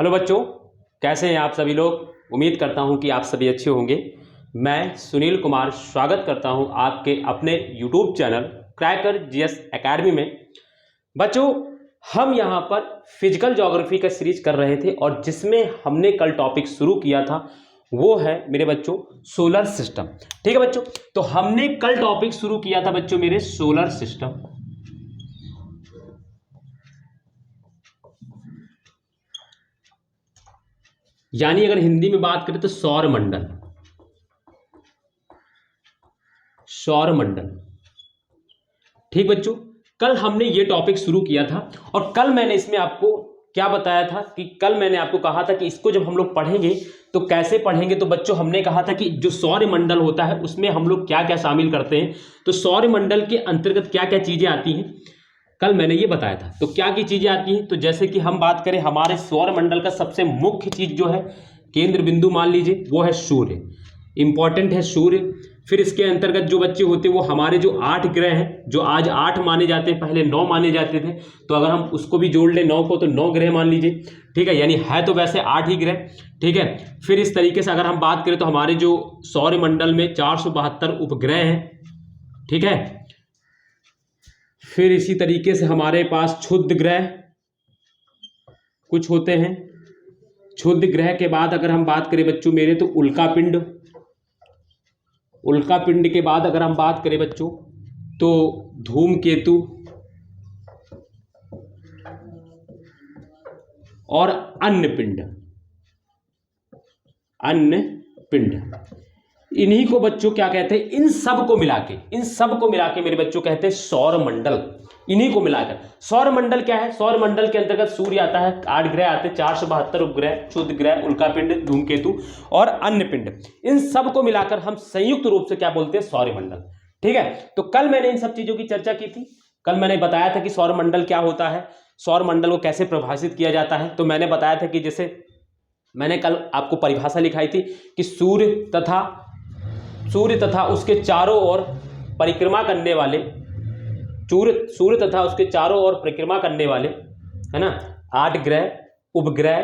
Hello बच्चों, कैसे हैं आप सभी लोग। उम्मीद करता हूं कि आप सभी अच्छे होंगे। मैं सुनील कुमार स्वागत करता हूं आपके अपने YouTube channel cracker GS academy में। बच्चों, हम यहां पर फिजिकल ज्योग्राफी का सीरीज कर रहे थे और जिसमें हमने कल टॉपिक शुरू किया था वो है मेरे बच्चों सोलर सिस्टम। ठीक है बच्चों, तो हमने कल टॉपिक शुरू किया था बच्चों मेरे सोलर सिस्टम। यानी अगर हिंदी में बात करें तो सौर मंडल। सौर मंडल, ठीक बच्चों, कल हमने ये टॉपिक शुरू किया था और कल मैंने इसमें आपको क्या बताया था कि कल मैंने आपको कहा था कि इसको जब हम लोग पढ़ेंगे तो कैसे पढ़ेंगे। तो बच्चों हमने कहा था कि जो सौर मंडल होता है उसमें हम लोग क्या क्या शामिल करते हैं, तो सौर मंडल के अंतर्गत क्या क्या चीजें आती हैं कल मैंने ये बताया था। तो क्या की चीजें आती हैं, तो जैसे कि हम बात करें हमारे सौर मंडल का सबसे मुख्य चीज जो है केंद्र बिंदु मान लीजिए वो है सूर्य। इंपॉर्टेंट है सूर्य। फिर इसके अंतर्गत जो बच्चे होते हैं वो हमारे जो 8 ग्रह हैं, जो आज 8 माने जाते हैं, पहले 9 माने जाते थे, तो अगर हम उसको भी जोड़ लें 9 को तो 9 ग्रह मान लीजिए। ठीक है, यानी है तो वैसे 8 ही ग्रह। ठीक है, फिर इस तरीके से अगर हम बात करें तो हमारे जो सौर मंडल में 472 उपग्रह हैं। ठीक है, फिर इसी तरीके से हमारे पास क्षुद्र ग्रह कुछ होते हैं। क्षुद्र ग्रह के बाद अगर हम बात करें बच्चों मेरे तो उल्का पिंड। उल्का पिंड के बाद अगर हम बात करें बच्चों तो धूमकेतु और अन्य पिंड। अन्य पिंड, इन्हीं को बच्चों क्या कहते हैं, इन सब को मिला के मेरे बच्चों कहते हैं सौर मंडल। इन्हीं को मिलाकर सौर मंडल क्या है, सौर मंडल के अंतर्गत सूर्य आता है, 8 ग्रह आते हैं, 472 उपग्रह, क्षुद्र ग्रह, उल्का पिंड, धूमकेतु और अन्य पिंड। इन सब को मिलाकर हम संयुक्त रूप से क्या बोलते हैं, सौर मंडल। ठीक है, तो कल मैंने इन सब चीजों की चर्चा की थी। कल मैंने बताया था कि सौर मंडल क्या होता है, सौर मंडल को कैसे परिभाषित किया जाता है। तो मैंने बताया था कि जैसे मैंने कल आपको परिभाषा लिखाई थी कि सूर्य तथा उसके चारों ओर परिक्रमा करने वाले, सूर्य तथा उसके चारों ओर परिक्रमा करने वाले, है ना, 8 ग्रह, उपग्रह,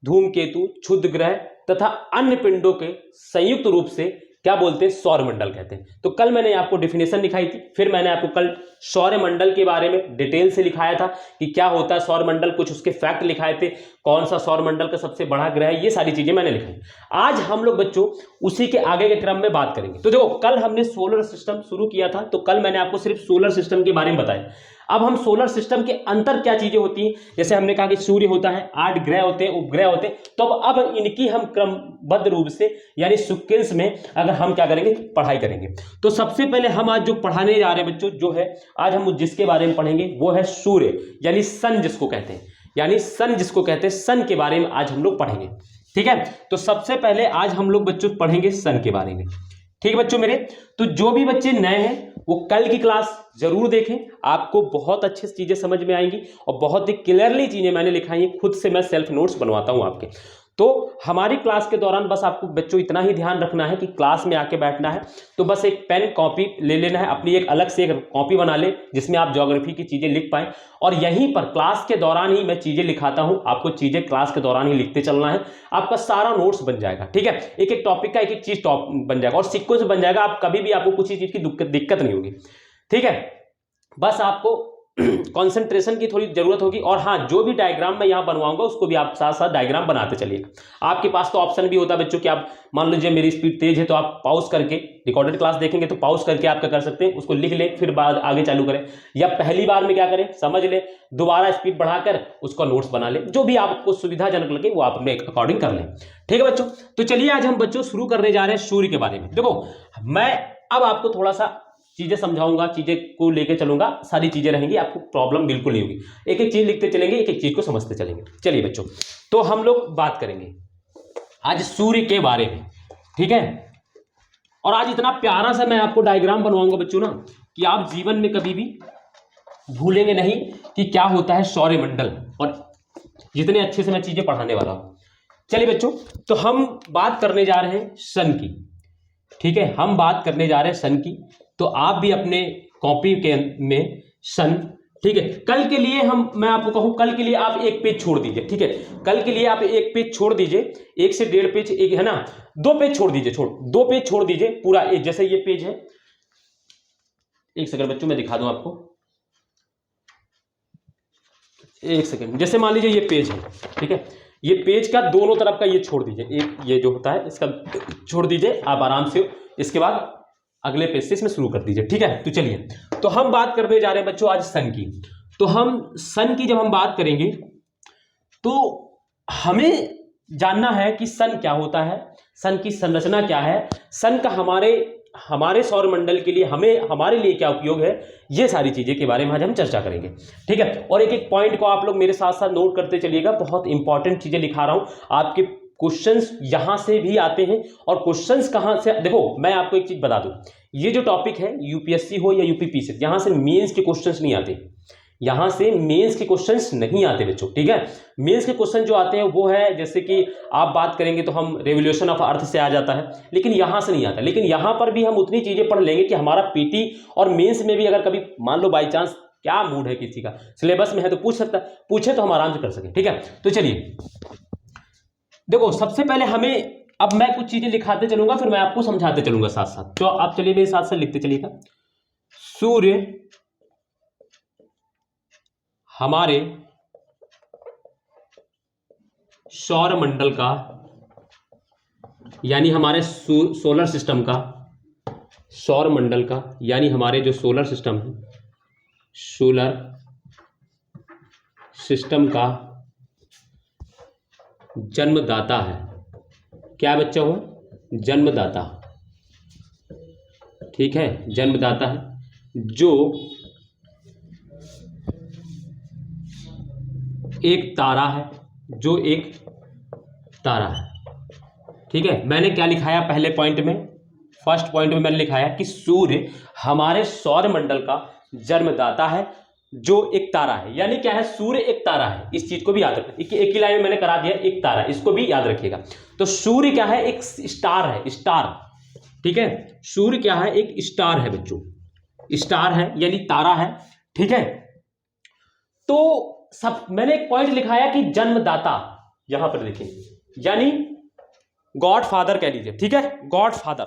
धूमकेतु, क्षुद्र ग्रह तथा अन्य पिंडों के संयुक्त रूप से क्या बोलते हैं, सौर मंडल कहते हैं। तो कल मैंने आपको डेफिनेशन लिखाई थी, फिर मैंने आपको कल सौर मंडल के बारे में डिटेल से लिखाया था कि क्या होता है सौर मंडल, कुछ उसके फैक्ट लिखाए थे, कौन सा सौर मंडल का सबसे बड़ा ग्रह है, ये सारी चीजें मैंने लिखाई। आज हम लोग बच्चों उसी के आगे के क्रम में बात करेंगे। तो देखो कल हमने सोलर सिस्टम शुरू किया था, तो कल मैंने आपको सिर्फ सोलर सिस्टम के बारे में बताया। अब हम सोलर सिस्टम के अंतर क्या चीजें होती हैं, जैसे हमने कहा कि सूर्य होता है, 8 ग्रह होते हैं, उपग्रह होते हैं, तो अब इनकी हम क्रमबद्ध रूप से यानी सीक्वेंस में अगर हम क्या करेंगे, पढ़ाई करेंगे। तो सबसे पहले हम आज जो पढ़ाने जा रहे हैं बच्चों, जो है आज हम जिसके बारे में पढ़ेंगे वो है सूर्य, यानी सन जिसको कहते हैं, सन के बारे में आज हम लोग पढ़ेंगे। ठीक है, तो सबसे पहले आज हम लोग बच्चों पढ़ेंगे सन के बारे में। ठीक है बच्चों मेरे, तो जो भी बच्चे नए हैं वो कल की क्लास जरूर देखें, आपको बहुत अच्छी चीजें समझ में आएंगी और बहुत ही क्लियरली चीजें मैंने लिखाई हैं, खुद से मैं सेल्फ नोट्स बनवाता हूं आपके। तो हमारी क्लास के दौरान बस आपको बच्चों इतना ही ध्यान रखना है कि क्लास में आके बैठना है, तो बस एक पेन कॉपी ले लेना है, अपनी एक अलग से एक कॉपी बना ले जिसमें आप ज्योग्राफी की चीजें लिख पाएं, और यहीं पर क्लास के दौरान ही मैं चीजें लिखाता हूं, आपको चीजें क्लास के दौरान ही लिखते चलना है, आपका सारा नोट्स बन जाएगा। ठीक है, एक एक टॉपिक का एक एक चीज टॉप बन जाएगा और सीक्वेंस बन जाएगा, आप कभी भी आपको कुछ चीज की दिक्कत नहीं होगी। ठीक है, बस आपको कंसंट्रेशन की थोड़ी जरूरत होगी। और हाँ, जो भी डायग्राम मैं यहाँ बनवाऊंगा उसको भी आप साथ साथ डायग्राम बनाते चलिएगा। आपके पास तो ऑप्शन भी होता है बच्चों कि आप मान लीजिए मेरी स्पीड तेज है तो आप पॉज करके रिकॉर्डेड क्लास देखेंगे तो पॉज करके आप क्या कर सकते हैं, उसको लिख ले फिर बाद आगे चालू करें, या पहली बार में क्या करें समझ ले, दोबारा स्पीड बढ़ाकर उसका नोट्स बना ले, जो भी आपको सुविधाजनक लगे वो आप अपने अकॉर्डिंग कर लें। ठीक है बच्चों, तो चलिए आज हम बच्चों शुरू करने जा रहे हैं सूर्य के बारे में। देखो मैं अब आपको थोड़ा सा चीजें समझाऊंगा, चीजें को लेके चलूंगा, सारी चीजें रहेंगी, आपको प्रॉब्लम बिल्कुल नहीं होगी, एक एक चीज लिखते चलेंगे, एक एक चीज को समझते चलेंगे। चलिए बच्चों, तो हम लोग बात करेंगे आज सूर्य के बारे में। ठीक है, और आज इतना प्यारा सा मैं आपको डायग्राम बनवाऊंगा बच्चों ना कि आप जीवन में कभी भी भूलेंगे नहीं कि क्या होता है सौरमंडल, और जितने अच्छे से मैं चीजें पढ़ाने वाला हूं। चलिए बच्चों, तो हम बात करने जा रहे हैं सन की। ठीक है, हम बात करने जा रहे हैं सन की, तो आप भी अपने कॉपी के में सन ठीक है। कल के लिए मैं आपको कहूं, कल के लिए आप एक पेज छोड़ दीजिए, ठीक है, कल के लिए आप एक पेज छोड़ दीजिए, 1 से 1.5 पेज, एक है ना, 2 पेज छोड़ दीजिए, 2 पेज छोड़ दीजिए पूरा। जैसे ये पेज है, एक सेकंड बच्चों मैं दिखा दूं आपको, एक सेकंड। जैसे मान लीजिए ये पेज है, ठीक है, ये पेज का दोनों तरफ का ये छोड़ दीजिए, एक ये जो होता है इसका छोड़ दीजिए आप आराम से। इसके बाद अगले पेज से इसमें शुरू कर दीजिए, ठीक है। तो चलिए, तो हम बात करने जा रहे हैं बच्चों आज सन की। तो हम सन की जब हम बात करेंगे तो हमें जानना है कि सन क्या होता है, सन की संरचना क्या है, सन का हमारे सौर मंडल के लिए हमारे लिए क्या उपयोग है, ये सारी चीजें के बारे में आज हम चर्चा करेंगे, ठीक है। और एक एक पॉइंट को आप लोग मेरे साथ साथ नोट करते चलिएगा, बहुत इंपॉर्टेंट चीजें लिखा रहा हूं। आपके क्वेश्चंस यहां से भी आते हैं, और क्वेश्चंस कहां से, देखो मैं आपको एक चीज बता दूं, ये जो टॉपिक है यूपीएससी हो या यूपीपीसी, यहां से मेंस के क्वेश्चंस नहीं आते, यहां से मेंस के क्वेश्चंस नहीं आते बच्चों, ठीक है। मेंस के क्वेश्चन जो आते हैं वो है, जैसे कि आप बात करेंगे तो हम रेवोल्यूशन ऑफ अर्थ से आ जाता है, लेकिन यहां से नहीं आता। लेकिन यहां पर भी हम उतनी चीजें पढ़ लेंगे कि हमारा पीटी और मेंस में भी अगर कभी मान लो बाई चांस क्या मूड है किसी का, सिलेबस में है तो पूछ सकता है, पूछे तो हम आराम से कर सकें, ठीक है। तो चलिए देखो, सबसे पहले हमें, अब मैं कुछ चीजें लिखाते चलूंगा, फिर मैं आपको समझाते चलूंगा साथ साथ, तो आप चलिए मेरे साथ साथ लिखते चलिएगा। सूर्य हमारे सौर मंडल का, यानी हमारे सोलर सिस्टम का, सौर मंडल का यानी हमारे जो सोलर सिस्टम है, सोलर सिस्टम का जन्मदाता है। क्या बच्चा हुआ? जन्मदाता, ठीक है, जन्मदाता है, जो एक तारा है, जो एक तारा है, ठीक है। मैंने क्या लिखाया पहले पॉइंट में, फर्स्ट पॉइंट में मैंने लिखाया कि सूर्य हमारे सौर मंडल का जन्मदाता है, जो एक तारा है। यानी क्या है? सूर्य एक तारा है, इस चीज को भी याद रखना, एक ही लाइन में मैंने करा दिया, एक तारा, इसको भी याद रखिएगा। तो सूर्य क्या है? एक स्टार है, स्टार, ठीक है। सूर्य क्या है? एक स्टार है बच्चों, स्टार है यानी तारा है, ठीक है। तो सब मैंने एक पॉइंट लिखाया कि जन्मदाता, यहां पर देखें, यानी गॉड फादर कह लीजिए, ठीक है, गॉड फादर,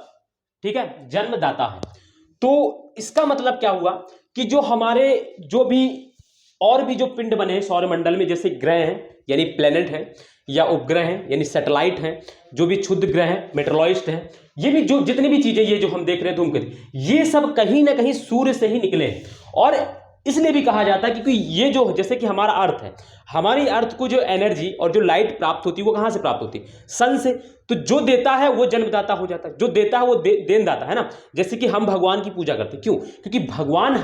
ठीक है, जन्मदाता है। तो इसका मतलब क्या हुआ कि जो हमारे जो भी और भी जो पिंड बने सौर मंडल में, जैसे ग्रह हैं यानी प्लेनेट हैं, या उपग्रह हैं यानी सैटेलाइट हैं, जो भी क्षुद्र ग्रह हैं, मेट्रोलॉइस्ट हैं, ये भी जो जितनी भी चीजें ये जो हम देख रहे हैं धूमकेतु, ये सब कहीं ना कहीं सूर्य से ही निकले हैं। और इसलिए भी कहा जाता है क्योंकि ये जो, जैसे कि हमारा अर्थ है, हमारी अर्थ को जो एनर्जी और जो लाइट प्राप्त होती है वो कहां से प्राप्त होती है? सन से। तो जो देता है वो जन्मदाता हो जाता है, जो देता है वो देनदाता है ना। जैसे कि हम भगवान की पूजा करते हैं, क्यों? क्योंकि भगवान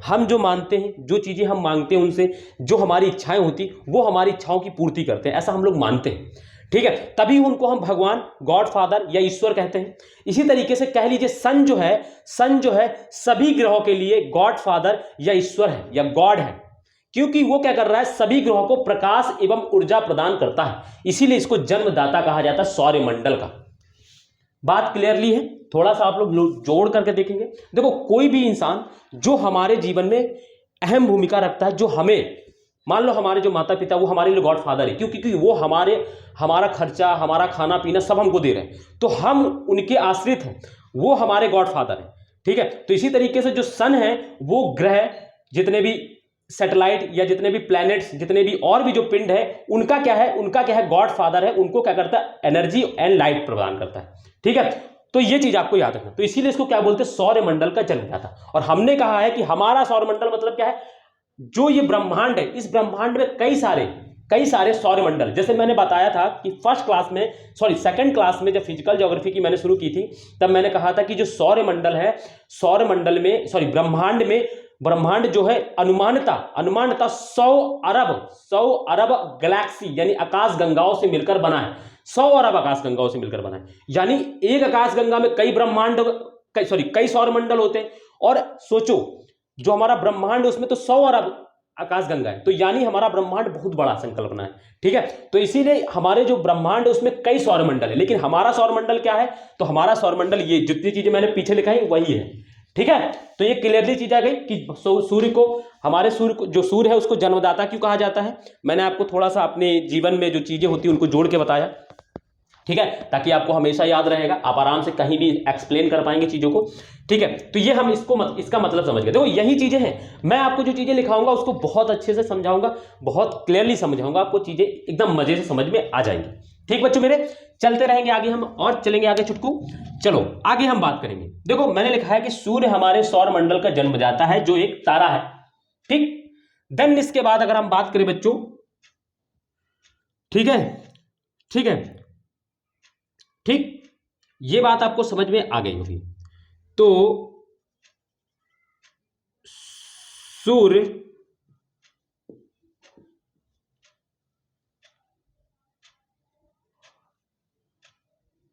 हम जो मानते हैं, जो चीजें हम मांगते हैं उनसे, जो हमारी इच्छाएं होती वो हमारी इच्छाओं की पूर्ति करते हैं, ऐसा हम लोग मानते हैं, ठीक है। तभी उनको हम भगवान, गॉड फादर या ईश्वर कहते हैं। इसी तरीके से कह लीजिए सन जो है सभी ग्रहों के लिए गॉड फादर या ईश्वर है या गॉड है, क्योंकि वो क्या कर रहा है? सभी ग्रहों को प्रकाश एवं ऊर्जा प्रदान करता है, इसीलिए इसको जन्मदाता कहा जाता है सौर मंडल का। बात क्लियरली है? थोड़ा सा आप लोग जोड़ करके देखेंगे। देखो, कोई भी इंसान जो हमारे जीवन में अहम भूमिका रखता है, जो हमें, मान लो हमारे जो माता पिता, वो हमारे लिए गॉड फादर है, क्योंकि वो हमारा खर्चा, हमारा खाना पीना सब हमको दे रहे हैं, तो हम उनके आश्रित हैं, वो हमारे गॉड फादर हैं, ठीक है। तो इसी तरीके से जो सन है, वो ग्रह, जितने भी सैटेलाइट या जितने भी प्लैनेट्स, जितने भी और भी जो पिंड है, उनका क्या है? गॉड फादर है, उनको क्या करता है? एनर्जी एंड लाइट प्रदान करता है, ठीक है। तो ये चीज आपको याद रखना। तो इसीलिए इसको क्या बोलते हैं? सौर मंडल का जन्मदाता। और हमने कहा है कि हमारा सौर मंडल मतलब क्या है? जो ये ब्रह्मांड है, इस ब्रह्मांड में कई सारे सौर मंडल, जैसे मैंने बताया था कि सेकंड क्लास में जब फिजिकल ज्योग्राफी की मैंने शुरू की थी, तब मैंने कहा था कि जो सौर मंडल है, ब्रह्मांड जो है अनुमानता 100 अरब गैलेक्सी यानी आकाश गंगाओं से मिलकर बना है, 100 अरब आकाश गंगाओं से मिलकर बना है। यानी एक आकाश गंगा में कई सौर मंडल होते हैं। और सोचो, जो हमारा ब्रह्मांड है उसमें तो 100 अरब आकाश गंगा है, तो यानी हमारा ब्रह्मांड बहुत बड़ा संकल्पना है, ठीक है। तो इसीलिए हमारे जो ब्रह्मांड है उसमें कई सौर मंडल है, लेकिन हमारा सौर मंडल क्या है? तो हमारा सौर मंडल, ये जितनी चीजें मैंने पीछे लिखाई वही है, ठीक है। तो ये क्लियरली चीज आ गई कि सूर्य को हमारे सूर्य को, जो सूर्य है उसको जन्मदाता क्यों कहा जाता है? मैंने आपको थोड़ा सा अपने जीवन में जो चीजें होती हैं उनको जोड़ के बताया, ठीक है, ताकि आपको हमेशा याद रहेगा, आप आराम से कहीं भी एक्सप्लेन कर पाएंगे चीजों को, ठीक है। तो ये हम इसका मतलब समझ गए। देखो यही चीजें हैं, मैं आपको जो चीजें लिखाऊंगा उसको बहुत अच्छे से समझाऊंगा, बहुत क्लियरली समझाऊंगा, आपको चीजें एकदम मजे से समझ में आ जाएंगी। ठीक बच्चों मेरे, चलते रहेंगे आगे हम और चलेंगे आगे चुटकू। चलो आगे हम बात करेंगे। देखो मैंने लिखा है कि सूर्य हमारे सौर मंडल का जन्मदाता है, जो एक तारा है, ठीक। देन इसके बाद अगर हम बात करें बच्चों, ठीक है, ठीक है, ठीक, ये बात आपको समझ में आ गई होगी। तो सूर्य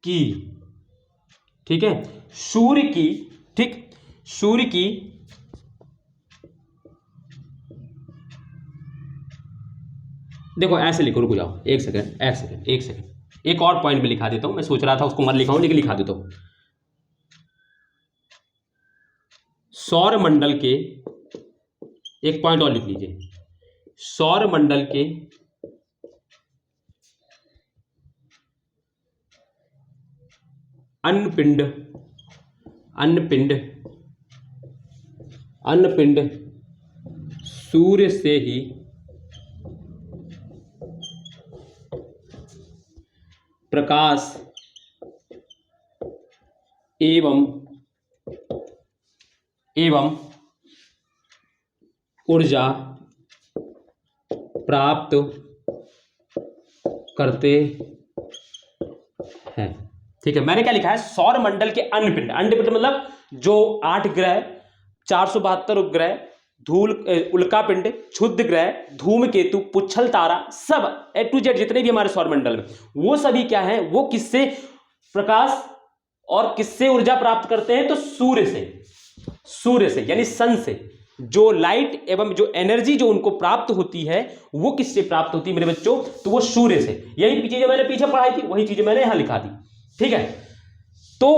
की, ठीक है, सूर्य की, ठीक, सूर्य की देखो ऐसे लिखो, रुक जाओ एक सेकंड, एक सेकंड, एक सेकंड, एक और पॉइंट में लिखा देता हूं, मैं सोच रहा था उसको मत लिखाऊं लेकिन लिखा देता हूं। सौर मंडल के, एक पॉइंट और लिख लीजिए, सौर मंडल के अन्नपिंड, अन्नपिंड, अन्नपिंड सूर्य से ही प्रकाश एवं ऊर्जा प्राप्त करते हैं। ठीक है, मैंने क्या लिखा है, सौर मंडल के अन्नपिंड, अन्नपिंड मतलब जो 8 ग्रह, 472 उपग्रह, धूल उल्का पिंड, क्षुद्र ग्रह, धूमकेतु, पुच्छल तारा, सब A to Z जितने भी हमारे सौर मंडल में, वो सभी क्या है, वो किससे प्रकाश और किससे ऊर्जा प्राप्त करते हैं? तो सूर्य से, सूर्य से यानी सन से। जो लाइट एवं जो एनर्जी जो उनको प्राप्त होती है वो किससे प्राप्त होती है मेरे बच्चों? तो वो सूर्य से। यही चीजें मैंने पीछे पढ़ाई थी, वही चीजें मैंने यहां लिखा दी, ठीक है। तो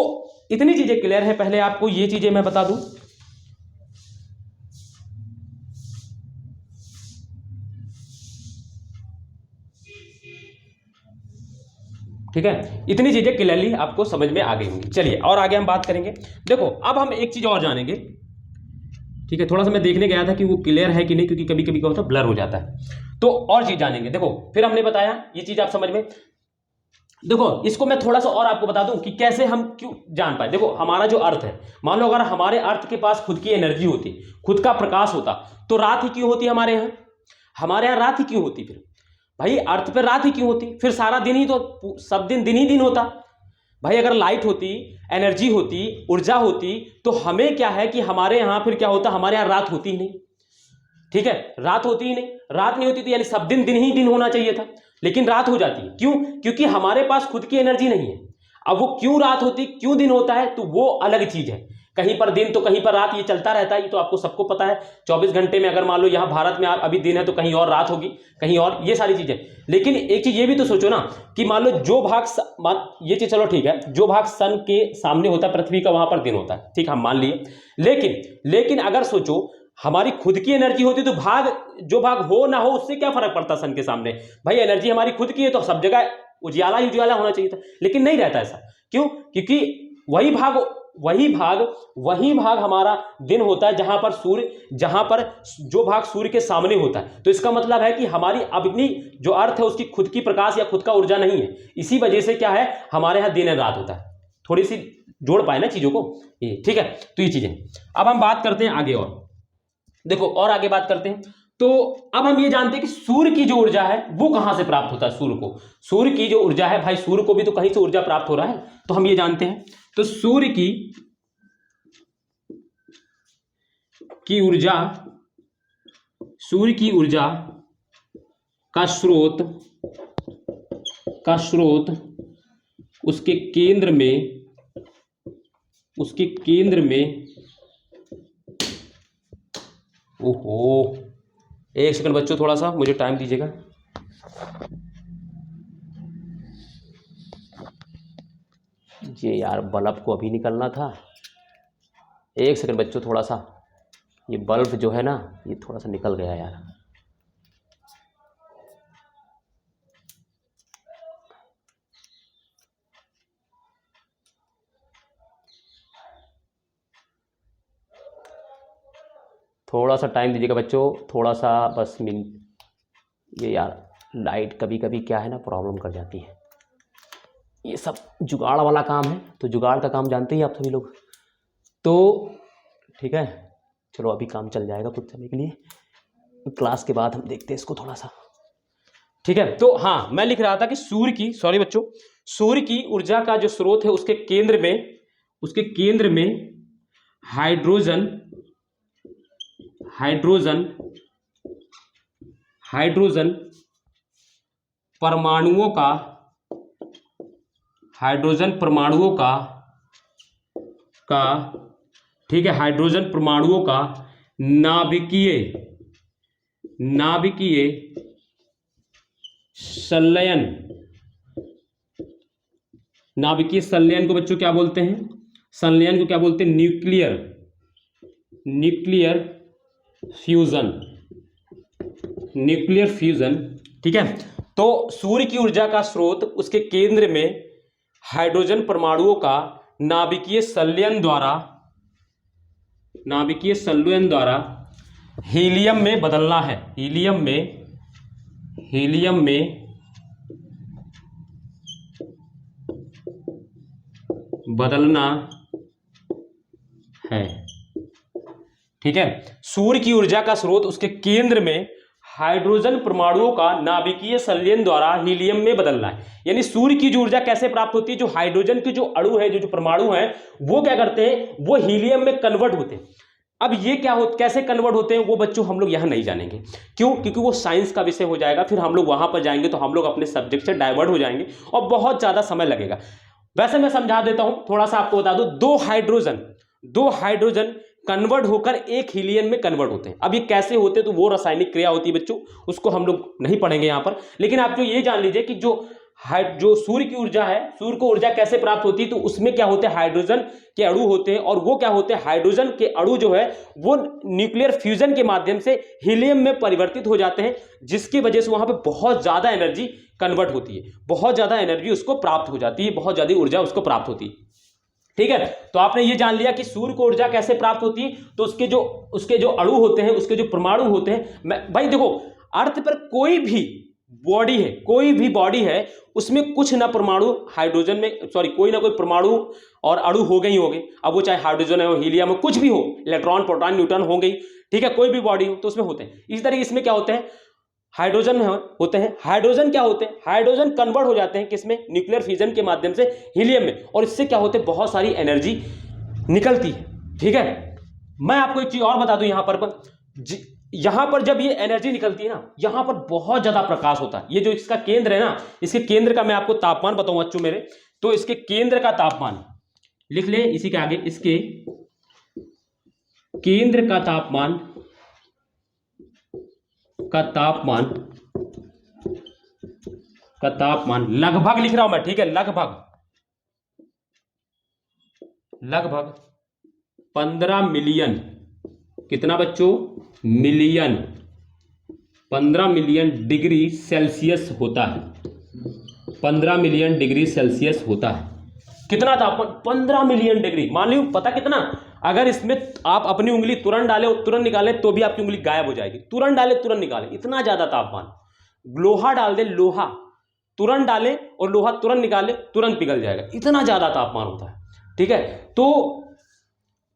इतनी चीजें क्लियर है, पहले आपको ये चीजें मैं बता दूं, ठीक है, इतनी चीजें क्लियरली आपको समझ में आ गई होंगी। चलिए और आगे हम बात करेंगे। देखो अब हम एक चीज और जानेंगे, ठीक है, थोड़ा सा मैं देखने गया था कि वो क्लियर है कि नहीं, क्योंकि कभी कभी क्या होता है ब्लर हो जाता है। तो और चीज जानेंगे। देखो फिर हमने बताया ये चीज आप समझ में, देखो इसको मैं थोड़ा सा और आपको बता दूं कि कैसे हम क्यों जान पाए। देखो हमारा जो अर्थ है, मान लो अगर हमारे अर्थ के पास खुद की एनर्जी होती, खुद का प्रकाश होता, तो रात ही क्यों होती हमारे यहाँ? हमारे यहाँ रात ही क्यों होती? फिर भाई अर्थ पे रात ही क्यों होती? फिर सारा दिन ही तो, सब दिन दिन ही दिन होता भाई। अगर लाइट होती, एनर्जी होती, ऊर्जा होती, तो हमें क्या है कि हमारे यहां फिर क्या होता, हमारे यहां रात होती ही नहीं, ठीक है, रात होती ही नहीं। रात नहीं होती तो यानी सब दिन दिन ही दिन होना चाहिए था, लेकिन रात हो जाती है। क्यों? क्योंकि हमारे पास खुद की एनर्जी नहीं है। अब वो क्यों रात होती, क्यों दिन होता है, तो वो अलग चीज है। कहीं पर दिन तो कहीं पर रात, ये चलता रहता है, ये तो आपको सबको पता है। 24 घंटे में अगर मान लो यहाँ भारत में अभी दिन है तो कहीं और रात होगी, कहीं और, ये सारी चीजें। लेकिन एक चीज ये भी तो सोचो ना कि मान लो जो भाग ये चीज चलो ठीक है, जो भाग सन के सामने होता है पृथ्वी का, वहां पर दिन होता है, ठीक, हम मान लिए। लेकिन अगर सोचो हमारी खुद की एनर्जी होती तो जो भाग हो ना हो उससे क्या फर्क पड़ता सन के सामने? भाई एनर्जी हमारी खुद की है तो सब जगह उजियाला ही उजियाला होना चाहिए था, लेकिन नहीं रहता ऐसा। क्यों? क्योंकि वही भाग हमारा दिन होता है जहां पर जो भाग सूर्य के सामने होता है। तो इसका मतलब है कि हमारी अपनी जो अर्थ है उसकी खुद की प्रकाश या खुद का ऊर्जा नहीं है। इसी वजह से क्या है, हमारे यहां दिन और रात होता है। थोड़ी सी जोड़ पाए ना चीजों को, ये ठीक है। तो ये चीजें अब हम बात करते हैं आगे, और देखो और आगे बात करते हैं। तो अब हम ये जानते हैं कि सूर्य की जो ऊर्जा है वो कहां से प्राप्त होता है? सूर्य की जो ऊर्जा है, भाई सूर्य को भी तो कहीं से ऊर्जा प्राप्त हो रहा है, तो हम ये जानते हैं। तो सूर्य की ऊर्जा का स्रोत उसके केंद्र में ओहो, एक सेकंड बच्चों, थोड़ा सा मुझे टाइम दीजिएगा। ये यार बल्ब को अभी निकलना था, एक सेकंड बच्चों, थोड़ा सा ये बल्ब जो है ना ये थोड़ा सा निकल गया यार। थोड़ा सा टाइम दीजिएगा बच्चों, थोड़ा सा बस मिनट। ये यार लाइट कभी कभी क्या है ना प्रॉब्लम कर जाती है। ये सब जुगाड़ वाला काम है, तो जुगाड़ का काम जानते ही आप सभी लोग। तो ठीक है, चलो अभी काम चल जाएगा कुछ समय के लिए, क्लास के बाद हम देखते हैं इसको थोड़ा सा। ठीक है, तो हाँ मैं लिख रहा था कि सूर्य की, सॉरी बच्चों, सूर्य की ऊर्जा का जो स्रोत है उसके केंद्र में हाइड्रोजन परमाणुओं का ठीक है, हाइड्रोजन परमाणुओं का नाभिकीय संलयन को बच्चों क्या बोलते हैं? संलयन को क्या बोलते हैं? Nuclear fusion. ठीक है, तो सूर्य की ऊर्जा का स्रोत उसके केंद्र में हाइड्रोजन परमाणुओं का नाभिकीय संलयन द्वारा हीलियम में बदलना है। हीलियम में बदलना है। ठीक है, सूर्य की ऊर्जा का स्रोत उसके केंद्र में हाइड्रोजन परमाणुओं का नाभिकीय संलयन द्वारा हीलियम में बदलना है। यानी सूर्य की जो ऊर्जा कैसे प्राप्त होती है, जो हाइड्रोजन के जो अणु है, जो परमाणु हैं, वो क्या करते हैं, वो हीलियम में कन्वर्ट होते हैं। अब ये कैसे कन्वर्ट होते हैं वो बच्चों हम लोग यहां नहीं जानेंगे। क्यों? क्योंकि वो साइंस का विषय हो जाएगा, फिर हम लोग वहां पर जाएंगे तो हम लोग अपने सब्जेक्ट से डाइवर्ट हो जाएंगे और बहुत ज्यादा समय लगेगा। वैसे मैं समझा देता हूं, थोड़ा सा आपको बता दूं, दो हाइड्रोजन कन्वर्ट होकर एक हीलियम में कन्वर्ट होते हैं। अब ये कैसे होते हैं तो वो रासायनिक क्रिया होती है बच्चों, उसको हम लोग नहीं पढ़ेंगे यहां पर। लेकिन आप जो ये जान लीजिए कि जो सूर्य की ऊर्जा है, सूर्य को ऊर्जा कैसे प्राप्त होती है, तो उसमें क्या होते हैं, हाइड्रोजन के अणु होते हैं, और वो क्या होते हैं, हाइड्रोजन के अणु जो है वो न्यूक्लियर फ्यूजन के माध्यम से हीलियम में परिवर्तित हो जाते हैं, जिसकी वजह से वहां पे बहुत ज्यादा एनर्जी कन्वर्ट होती है, बहुत ज्यादा एनर्जी उसको प्राप्त हो जाती है, बहुत ज्यादा ऊर्जा उसको प्राप्त होती है। ठीक है, तो आपने ये जान लिया कि सूर्य को ऊर्जा कैसे प्राप्त होती है। तो उसके जो अणु होते हैं, उसके जो परमाणु होते हैं, भाई देखो, अर्थ पर कोई भी बॉडी है, उसमें कुछ ना परमाणु हाइड्रोजन में, सॉरी, कोई ना कोई परमाणु और अणु हो गई होंगे। अब वो चाहे हाइड्रोजन है, हीलियम है, कुछ भी हो, इलेक्ट्रॉन, प्रोटॉन, न्यूट्रॉन हो गई। ठीक है, कोई भी बॉडी हो तो उसमें होते हैं। इसी तरीके इसमें क्या होते हैं, हाइड्रोजन होते हैं। हाइड्रोजन क्या होते हैं, हाइड्रोजन कन्वर्ट हो जाते हैं किसमें, न्यूक्लियर फिजन के माध्यम से हीलियम में, और इससे क्या होते हैं, बहुत सारी एनर्जी निकलती है। ठीक है, मैं आपको एक चीज और बता दूं, यहां पर जब ये एनर्जी निकलती है ना, यहां पर बहुत ज्यादा प्रकाश होता है। ये जो इसका केंद्र है ना, इसके केंद्र का मैं आपको तापमान बताऊं बच्चों मेरे, तो इसके केंद्र का तापमान लिख ले, इसी के आगे, इसके केंद्र का तापमान लगभग लिख रहा हूं मैं, ठीक है, लगभग 15 मिलियन, कितना बच्चों, मिलियन, 15 मिलियन डिग्री सेल्सियस होता है। 15 मिलियन डिग्री सेल्सियस होता है। कितना तापमान, 15 मिलियन डिग्री। मान लो, पता कितना, अगर इसमें आप अपनी उंगली तुरंत डाले और तुरंत निकाले तो भी आपकी उंगली गायब हो जाएगी। तुरंत डाले तुरंत निकाले, इतना ज्यादा तापमान। लोहा डाल दे, लोहा तुरंत डाले और लोहा तुरंत निकाले, तुरंत पिघल जाएगा, इतना ज्यादा तापमान होता है। ठीक है, तो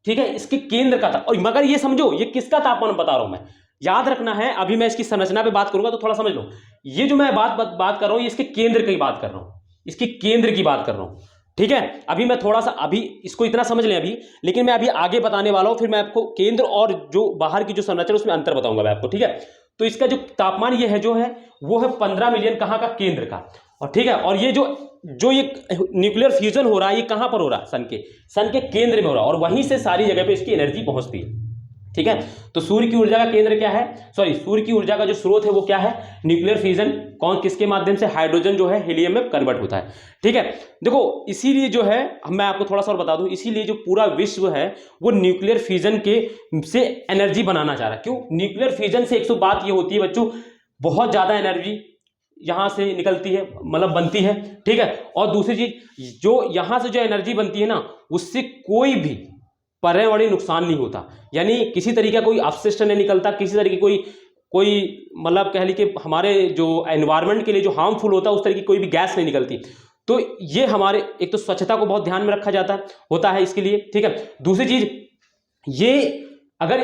ठीक है, इसके केंद्र का था। और मगर ये समझो, ये किसका तापमान बता रहा हूं मैं, याद रखना है। अभी मैं इसकी संरचना पे बात करूंगा तो थोड़ा समझ लो। ये जो मैं बात कर रहा हूं, इसके केंद्र की बात कर रहा हूं, इसके केंद्र की बात कर रहा हूं। ठीक है, अभी मैं थोड़ा सा, अभी इसको इतना समझ लें अभी, लेकिन मैं अभी आगे बताने वाला हूं, फिर मैं आपको केंद्र और जो बाहर की जो संरचना उसमें अंतर बताऊंगा मैं आपको। ठीक है, तो इसका जो तापमान ये है, जो है वो है 15 मिलियन, कहां का, केंद्र का। और ठीक है, और ये जो ये न्यूक्लियर फ्यूजन हो रहा है, ये कहां पर हो रहा है, सन के केंद्र में हो रहा है, और वहीं से सारी जगह पे इसकी एनर्जी पहुंचती है। ठीक है। तो सूर्य की ऊर्जा का केंद्र क्या है, सॉरी सूर्य की ऊर्जा का जो स्रोत है वो क्या है, न्यूक्लियर फिजन। कौन, किसके माध्यम से, हाइड्रोजन जो है हीलियम में कन्वर्ट होता है। ठीक है, देखो इसीलिए जो है मैं आपको थोड़ा सा और बता दूं, इसीलिए जो पूरा विश्व है वो न्यूक्लियर फिजन के से एनर्जी बनाना चाह रहा है। क्यों, न्यूक्लियर फिजन से एक तो बात ये होती है बच्चों, बहुत ज्यादा एनर्जी यहां से निकलती है, मतलब बनती है। ठीक है, और दूसरी चीज, जो यहां से जो एनर्जी बनती है ना, उससे कोई भी पर्यावरणीय नुकसान नहीं होता, यानी किसी तरीके का कोई अपशिष्ट नहीं निकलता, किसी तरीके कोई मतलब कह ली कि हमारे जो एनवायरनमेंट के लिए जो हार्मफुल होता है उस तरह की कोई भी गैस नहीं निकलती। तो ये हमारे एक तो स्वच्छता को बहुत ध्यान में रखा जाता है होता है इसके लिए। ठीक है, दूसरी चीज ये अगर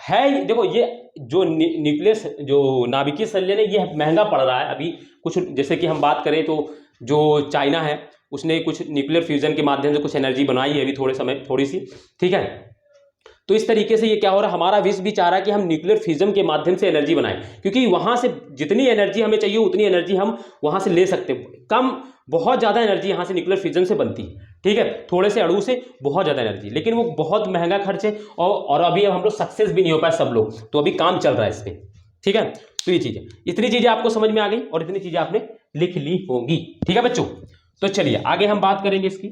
है, देखो ये जो न्यूक्लियस जो नाभिकीय संलयन है ये महंगा पड़ रहा है अभी कुछ, जैसे कि हम बात करें तो जो चाइना है उसने कुछ न्यूक्लियर फ्यूजन के माध्यम से कुछ एनर्जी बनाई है अभी थोड़े समय, थोड़ी सी। ठीक है, तो इस तरीके से ये क्या हो रहा है, हमारा विश्व भी चाह रहा है कि हम न्यूक्लियर फ्यूजन के माध्यम से एनर्जी बनाएं, क्योंकि वहां से जितनी एनर्जी हमें चाहिए उतनी एनर्जी हम वहां से ले सकते हैं। कम, बहुत ज्यादा एनर्जी यहां से न्यूक्लियर फ्यूजन से बनती है। ठीक है, थोड़े से अणु से बहुत ज्यादा एनर्जी, लेकिन वो बहुत महंगा खर्च है और अभी हम लोग सक्सेस भी नहीं हो पाए सब लोग, तो अभी काम चल रहा है इस पर। ठीक है, तो ये चीजें, इतनी चीजें आपको समझ में आ गई और इतनी चीजें आपने लिख ली होंगी। ठीक है बच्चों, तो चलिए आगे हम बात करेंगे इसकी।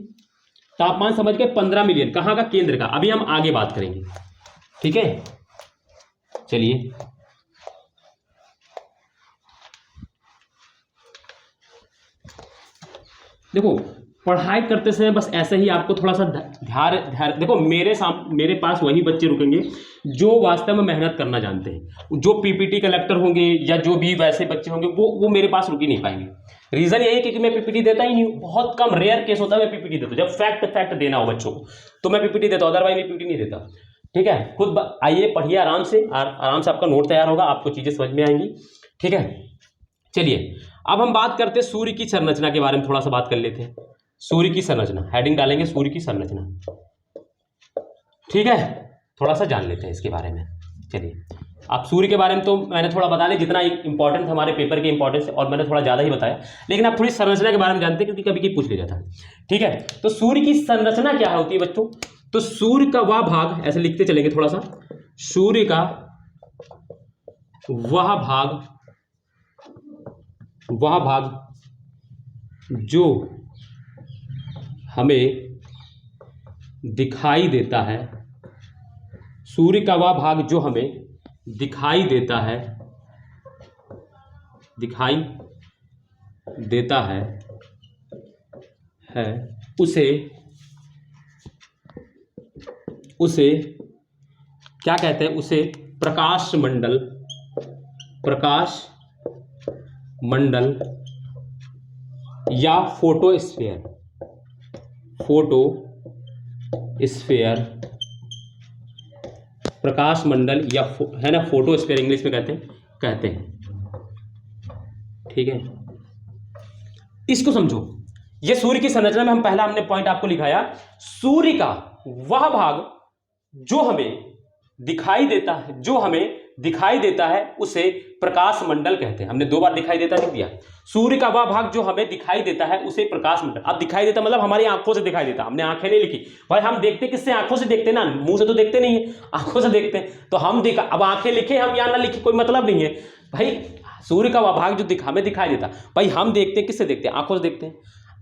तापमान समझ के 15 मिलियन, कहाँ का, केंद्र का, अभी हम आगे बात करेंगे। ठीक है, चलिए देखो पढ़ाई करते समय बस ऐसे ही आपको थोड़ा सा ध्यान, देखो मेरे पास वही बच्चे रुकेंगे जो वास्तव में मेहनत करना जानते हैं। जो पीपीटी कलेक्टर होंगे या जो भी वैसे बच्चे होंगे वो मेरे पास रुक ही नहीं पाएंगे। रीजन यही है कि मैं पीपीटी देता ही नहीं हूँ, बहुत कम रेयर केस होता है मैं पीपीटी देता हूँ, जब फैक्ट देना हो बच्चों को तो मैं पीपीटी देता हूँ, अदरवाइज मैं पीपीटी नहीं देता। ठीक है, खुद आइए पढ़िए आराम से आपका नोट तैयार होगा, आपको चीजें समझ में आएंगी। ठीक है, चलिए अब हम बात करते हैं सूर्य की संरचना के बारे में, थोड़ा सा बात कर लेते हैं। सूर्य की संरचना, हेडिंग डालेंगे सूर्य की संरचना। ठीक है, थोड़ा सा जान लेते हैं इसके बारे में। चलिए, आप सूर्य के बारे में तो मैंने थोड़ा बता लिया, जितना इंपॉर्टेंट हमारे पेपर के इंपॉर्टेंस है, और मैंने थोड़ा ज़्यादा ही बताया, लेकिन आप थोड़ी संरचना के बारे में जानते हैं क्योंकि कभी पूछ लिया जाता है। ठीक है, तो सूर्य की संरचना क्या होती है बच्चों, तो सूर्य का वह भाग, ऐसे लिखते चलेंगे थोड़ा सा, सूर्य का वह भाग जो हमें दिखाई देता है, सूर्य का वह भाग जो हमें दिखाई देता है उसे क्या कहते हैं, उसे प्रकाश मंडल या फोटोस्फीयर प्रकाश मंडल या है ना, फोटोस्फीयर इंग्लिश में कहते हैं। ठीक है, इसको समझो, ये सूर्य की संरचना में हमने पॉइंट आपको लिखाया, सूर्य का वह भाग जो हमें दिखाई देता है उसे प्रकाश मंडल कहते हैं। हमने 2 बार दिखाई देता लिख दिया, सूर्य का वह भाग जो हमें दिखाई देता है उसे प्रकाश मंडल। अब दिखाई देता मतलब हमारी आंखों से दिखाई देता, हमने आंखें नहीं लिखी भाई, हम देखते किससे, आंखों से देखते ना, मुंह से तो देखते नहीं है, आंखों से देखते हैं। तो हम देखा, अब आंखें लिखे हम या ना लिखे कोई मतलब नहीं है भाई, सूर्य का वह भाग जो हमें दिखाई देता, भाई हम देखते हैं किससे देखते हैं, आंखों से देखते हैं,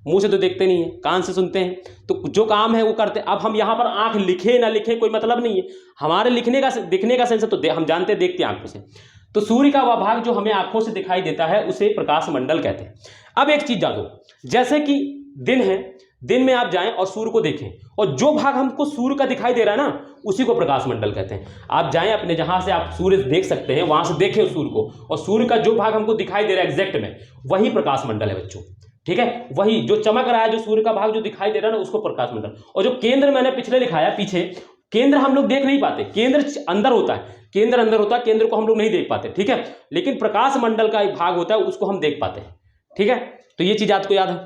मुंह से तो देखते नहीं है, कान से सुनते हैं, तो जो काम है वो करते हैं। अब हम यहाँ पर आंख लिखे ना लिखे कोई मतलब नहीं है, हमारे दिखने का सेंस तो हम जानते देखते हैं आंखों से। तो सूर्य का वह भाग जो हमें आंखों से दिखाई देता है उसे प्रकाश मंडल कहते हैं। अब एक चीज जान दो, जैसे कि दिन है, दिन में आप जाएं और सूर्य को देखें, और जो भाग हमको सूर्य का दिखाई दे रहा है ना उसी को प्रकाश मंडल कहते हैं। आप जाएं अपने जहां से आप सूर्य देख सकते हैं वहां से देखें सूर्य को, और सूर्य का जो भाग हमको दिखाई दे रहा है एग्जैक्ट में, वही प्रकाश मंडल है बच्चों। ठीक है, वही जो चमक रहा है, जो सूर्य का भाग जो दिखाई दे रहा है ना, उसको प्रकाश मंडल। और जो केंद्र मैंने पिछले लिखाया, पीछे केंद्र हम लोग देख नहीं पाते, केंद्र अंदर होता है, केंद्र को हम लोग नहीं देख पाते। ठीक है, लेकिन प्रकाश मंडल का एक भाग होता है उसको हम देख पाते हैं। ठीक है, तो ये चीज आपको याद है,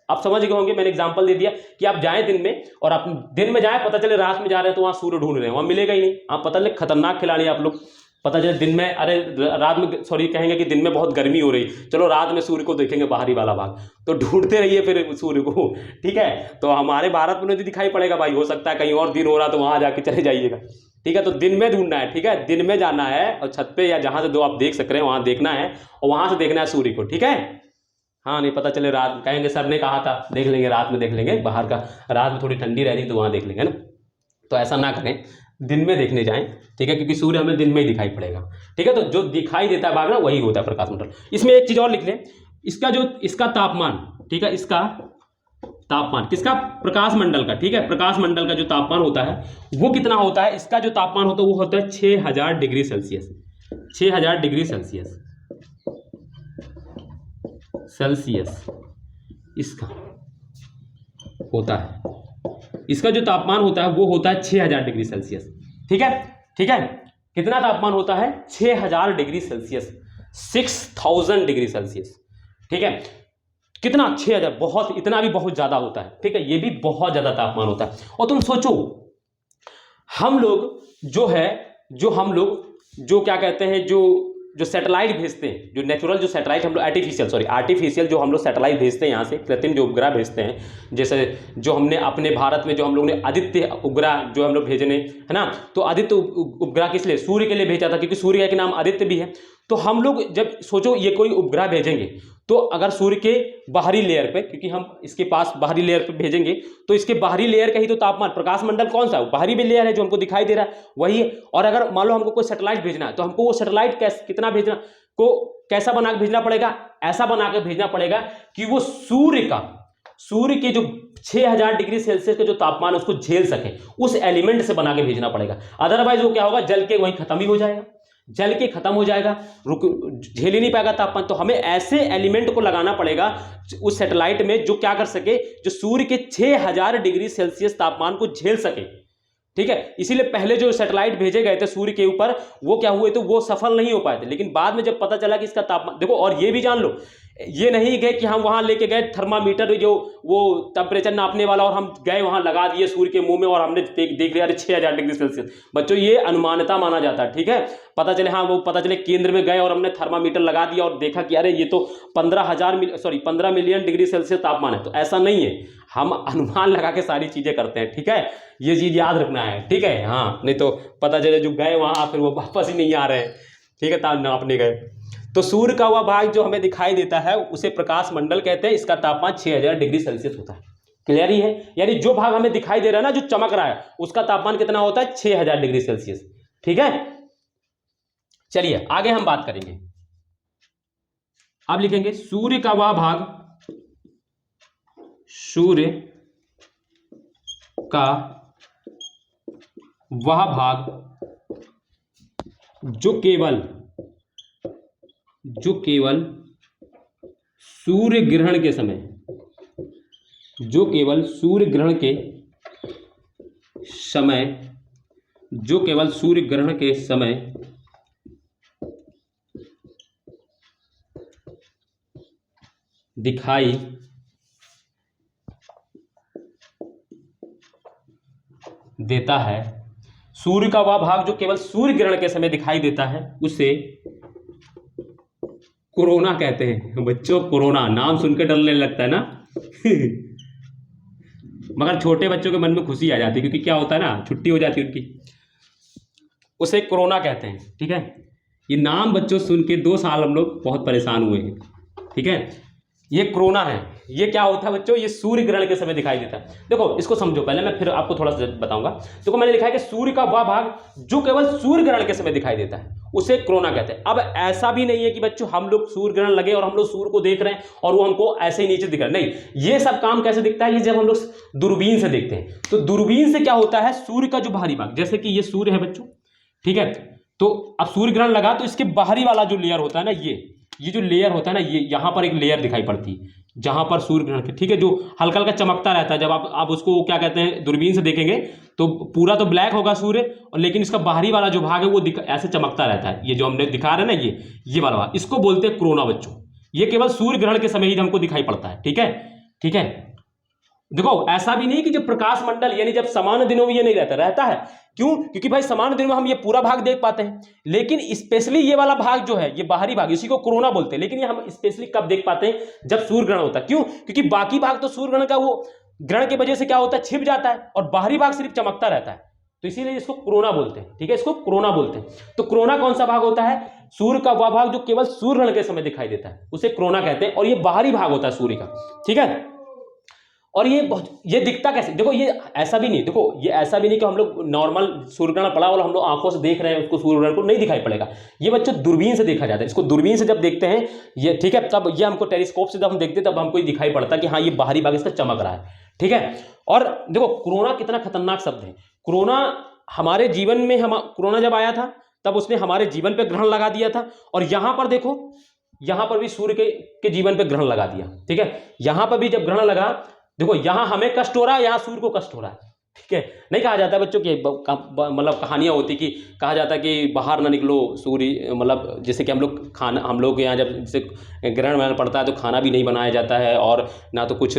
आप समझ गए होंगे। मैंने एग्जांपल दे दिया कि आप जाएं दिन में, और आप दिन में जाएं, पता चले रात में जा रहे हैं तो वहां सूर्य ढूंढ रहे हैं, वहां मिलेगा ही नहीं, आप पता लगे खतरनाक खिलाड़ी आप लोग। पता चले दिन में, अरे रात में, सॉरी कहेंगे कि दिन में बहुत गर्मी हो रही, चलो रात में सूर्य को देखेंगे बाहरी वाला भाग, तो ढूंढते रहिए फिर सूर्य को, ठीक है। तो हमारे भारत में नहीं दिखाई पड़ेगा भाई, हो सकता है कहीं और दिन हो रहा तो वहां जाके चले जाइएगा, ठीक है। तो दिन में ढूंढना है, ठीक है, दिन में जाना है और छत पे या जहां से दो आप देख सक रहे हैं वहां देखना है और वहां से देखना है सूर्य को, ठीक है। हाँ, नहीं पता चले रात, कहेंगे सर ने कहा था देख लेंगे रात में, देख लेंगे बाहर का, रात में थोड़ी ठंडी रहती तो वहां देख लेंगे ना। तो ऐसा ना करें, दिन में देखने जाएं, ठीक है, क्योंकि सूर्य हमें दिन में ही दिखाई पड़ेगा, ठीक है। तो जो दिखाई देता है भाग ना वही होता है प्रकाश मंडल। इसमें एक चीज और लिख लें, इसका तापमान, ठीक है, इसका तापमान किसका, प्रकाश मंडल का, ठीक है। प्रकाश मंडल का जो तापमान होता है वो कितना होता है, इसका जो तापमान होता है वो होता है 6000 डिग्री सेल्सियस, 6000 डिग्री सेल्सियस इसका होता है, इसका जो तापमान होता है वो होता है 6000 डिग्री सेल्सियस, ठीक है, ठीक है। कितना तापमान होता है, 6000 डिग्री सेल्सियस, 6000 डिग्री सेल्सियस, ठीक है। कितना, 6000, बहुत, इतना भी बहुत ज्यादा होता है, ठीक है, ये भी बहुत ज्यादा तापमान होता है। और तुम सोचो हम लोग जो क्या कहते हैं, जो सैटेलाइट भेजते हैं, जो नेचुरल जो सैटेलाइट हम लोग आर्टिफिशियल जो हम लोग सैटेलाइट भेजते हैं यहाँ से, कृत्रिम जो उपग्रह भेजते हैं, जैसे जो हमने अपने भारत में जो हम लोग ने आदित्य उपग्रह जो हम लोग भेजने, है ना, तो आदित्य उपग्रह किस लिए, सूर्य के लिए भेजा था, क्योंकि सूर्य का नाम आदित्य भी है। तो हम लोग जब सोचो ये कोई उपग्रह भेजेंगे तो अगर सूर्य के बाहरी लेयर पे, क्योंकि हम इसके पास बाहरी लेयर पे भेजेंगे तो इसके बाहरी लेयर का ही तो तापमान, प्रकाश मंडल कौन सा है, बाहरी भी लेयर है जो हमको दिखाई दे रहा है वही है। और अगर मान लो हमको कोई सैटेलाइट भेजना है तो हमको वो सैटेलाइट कितना भेजना, कैसा बना के भेजना पड़ेगा, ऐसा बना के भेजना पड़ेगा कि वो सूर्य के जो 6000 डिग्री सेल्सियस के जो तापमान उसको झेल सके, उस एलिमेंट से बना के भेजना पड़ेगा। अदरवाइज वो क्या होगा, जल के वहीं खत्म ही हो जाएगा, जल के खत्म हो जाएगा, झेल ही नहीं पाएगा तापमान। तो हमें ऐसे एलिमेंट को लगाना पड़ेगा उस सैटेलाइट में जो क्या कर सके, जो सूर्य के 6000 डिग्री सेल्सियस तापमान को झेल सके, ठीक है। इसीलिए पहले जो सैटेलाइट भेजे गए थे सूर्य के ऊपर वो क्या हुए थे, वो सफल नहीं हो पाए थे। लेकिन बाद में जब पता चला कि इसका तापमान देखो, और ये भी जान लो, ये नहीं गए कि हम वहां लेके गए थर्मामीटर जो वो टेम्परेचर नापने वाला और हम गए वहां लगा दिए सूर्य के मुंह में और हमने देख लिया अरे 6000 डिग्री सेल्सियस। बच्चों ये अनुमानता माना जाता है, ठीक है। पता चले केंद्र में गए और हमने थर्मामीटर लगा दिया और देखा कि अरे ये तो 15 मिलियन डिग्री सेल्सियस तापमान है, तो ऐसा नहीं है। हम अनुमान लगा के सारी चीजें करते हैं, ठीक है, ये चीज याद रखना है, ठीक है। हाँ, नहीं तो पता चले जो गए वहां फिर वो वापस ही नहीं आ रहे, ठीक है, ताप नापने गए। तो सूर्य का वह भाग जो हमें दिखाई देता है उसे प्रकाश मंडल कहते हैं, इसका तापमान 6000 डिग्री सेल्सियस होता है। क्लियर ही है, यानी जो भाग हमें दिखाई दे रहा है ना, जो चमक रहा है, उसका तापमान कितना होता है, 6000 डिग्री सेल्सियस, ठीक है। चलिए आगे हम बात करेंगे। अब लिखेंगे सूर्य का वह भाग, सूर्य का वह भाग जो केवल सूर्य ग्रहण के समय, जो केवल सूर्य ग्रहण के समय दिखाई देता है, सूर्य का वह भाग जो केवल सूर्य ग्रहण के समय दिखाई देता है उसे कोरोना कहते हैं। बच्चों कोरोना नाम सुनकर डरने लगता है ना मगर छोटे बच्चों के मन में खुशी आ जाती है, क्योंकि क्या होता है ना, छुट्टी हो जाती है उनकी, उसे कोरोना कहते हैं, ठीक है। ये नाम बच्चों सुन के 2 साल हम लोग बहुत परेशान हुए हैं, ठीक है। ये कोरोना है, ये क्या होता है बच्चों, ये सूर्य ग्रहण के समय दिखाई देता है। देखो इसको समझो पहले, मैं फिर आपको थोड़ा सा बताऊंगा। देखो मैंने लिखा है कि सूर्य का वह भाग जो केवल सूर्य ग्रहण के समय दिखाई देता है उसे कोरोना कहते हैं। अब ऐसा भी नहीं है कि बच्चों हम लोग सूर्य ग्रहण लगे और हम लोग सूर्य को देख रहे हैं और वो हमको ऐसे ही नीचे दिख रहा है, नहीं। ये सब काम कैसे दिखता है, ये जब हम लोग दूरबीन से देखते हैं। तो दूरबीन से क्या होता है, सूर्य का जो बाहरी भाग, जैसे कि ये सूर्य है बच्चों, ठीक है। तो अब सूर्य ग्रहण लगा तो इसके बाहरी वाला जो लेयर होता है ना, ये जो लेयर होता है ना, ये यहाँ पर एक लेयर दिखाई पड़ती है जहां पर सूर्य ग्रहण के, ठीक है, जो हल्का हल्का चमकता रहता है। जब आप उसको क्या कहते हैं दूरबीन से देखेंगे तो पूरा तो ब्लैक होगा सूर्य, और लेकिन इसका बाहरी वाला जो भाग है वो ऐसे चमकता रहता है। ये जो हमने दिखा रहे हैं ना, ये वाला भाग, इसको बोलते हैं कोरोना बच्चों। ये केवल सूर्य ग्रहण के समय ही हमको दिखाई पड़ता है, ठीक है, ठीक है। देखो ऐसा भी नहीं कि जब प्रकाश मंडल यानी जब समान दिनों में ये नहीं रहता है। क्यों? क्योंकि भाई समान दिनों में हम ये पूरा भाग देख पाते हैं, लेकिन स्पेशली ये वाला भाग जो है, ये बाहरी भाग, इसी को कोरोना बोलते हैं, लेकिन ये हम स्पेशली कब देख पाते हैं? जब सूर्य ग्रहण होता है। क्यों? क्योंकि बाकी भाग तो सूर्य ग्रहण का वो ग्रहण की वजह से क्या होता है, छिप जाता है, और बाहरी भाग सिर्फ चमकता रहता है, तो इसीलिए इसको कोरोना बोलते हैं। ठीक है, इसको कोरोना बोलते हैं। तो कोरोना कौन सा भाग होता है? सूर्य का वह भाग जो केवल सूर्य ग्रहण के समय दिखाई देता है, उसे कोरोना कहते हैं, और ये बाहरी भाग होता है सूर्य का। ठीक है, और ये दिखता कैसे? देखो ये ऐसा भी नहीं, देखो ये ऐसा भी नहीं कि हम लोग नॉर्मल सूर्य ग्रहण पड़ा और हम लोग आंखों से देख रहे हैं उसको, सूर्य ग्रहण को नहीं दिखाई पड़ेगा। ये बच्चों दूरबीन से देखा जाता है। इसको दूरबीन से जब देखते हैं ये, ठीक है, तब ये हमको टेलीस्कोप से जब हम देखते हैं तब हमको दिखाई पड़ता है कि हाँ ये बाहरी भाग इसका चमक रहा है। ठीक है, और देखो कोरोना कितना खतरनाक शब्द है। कोरोना हमारे जीवन में, हम कोरोना जब आया था तब उसने हमारे जीवन पे ग्रहण लगा दिया था, और यहां पर देखो, यहां पर भी सूर्य के जीवन पे ग्रहण लगा दिया। ठीक है, यहां पर भी जब ग्रहण लगा, देखो यहां हमें कष्ट हो रहा है, यहां सूर्य को कष्ट हो रहा है। ठीक है, नहीं कहा जाता है बच्चों की मतलब कहानियां होती कि कहा जाता है कि बाहर ना निकलो, सूर्य मतलब जैसे कि हम लोग के यहाँ जब जैसे ग्रहण वहण पड़ता है तो खाना भी नहीं बनाया जाता है, और ना तो कुछ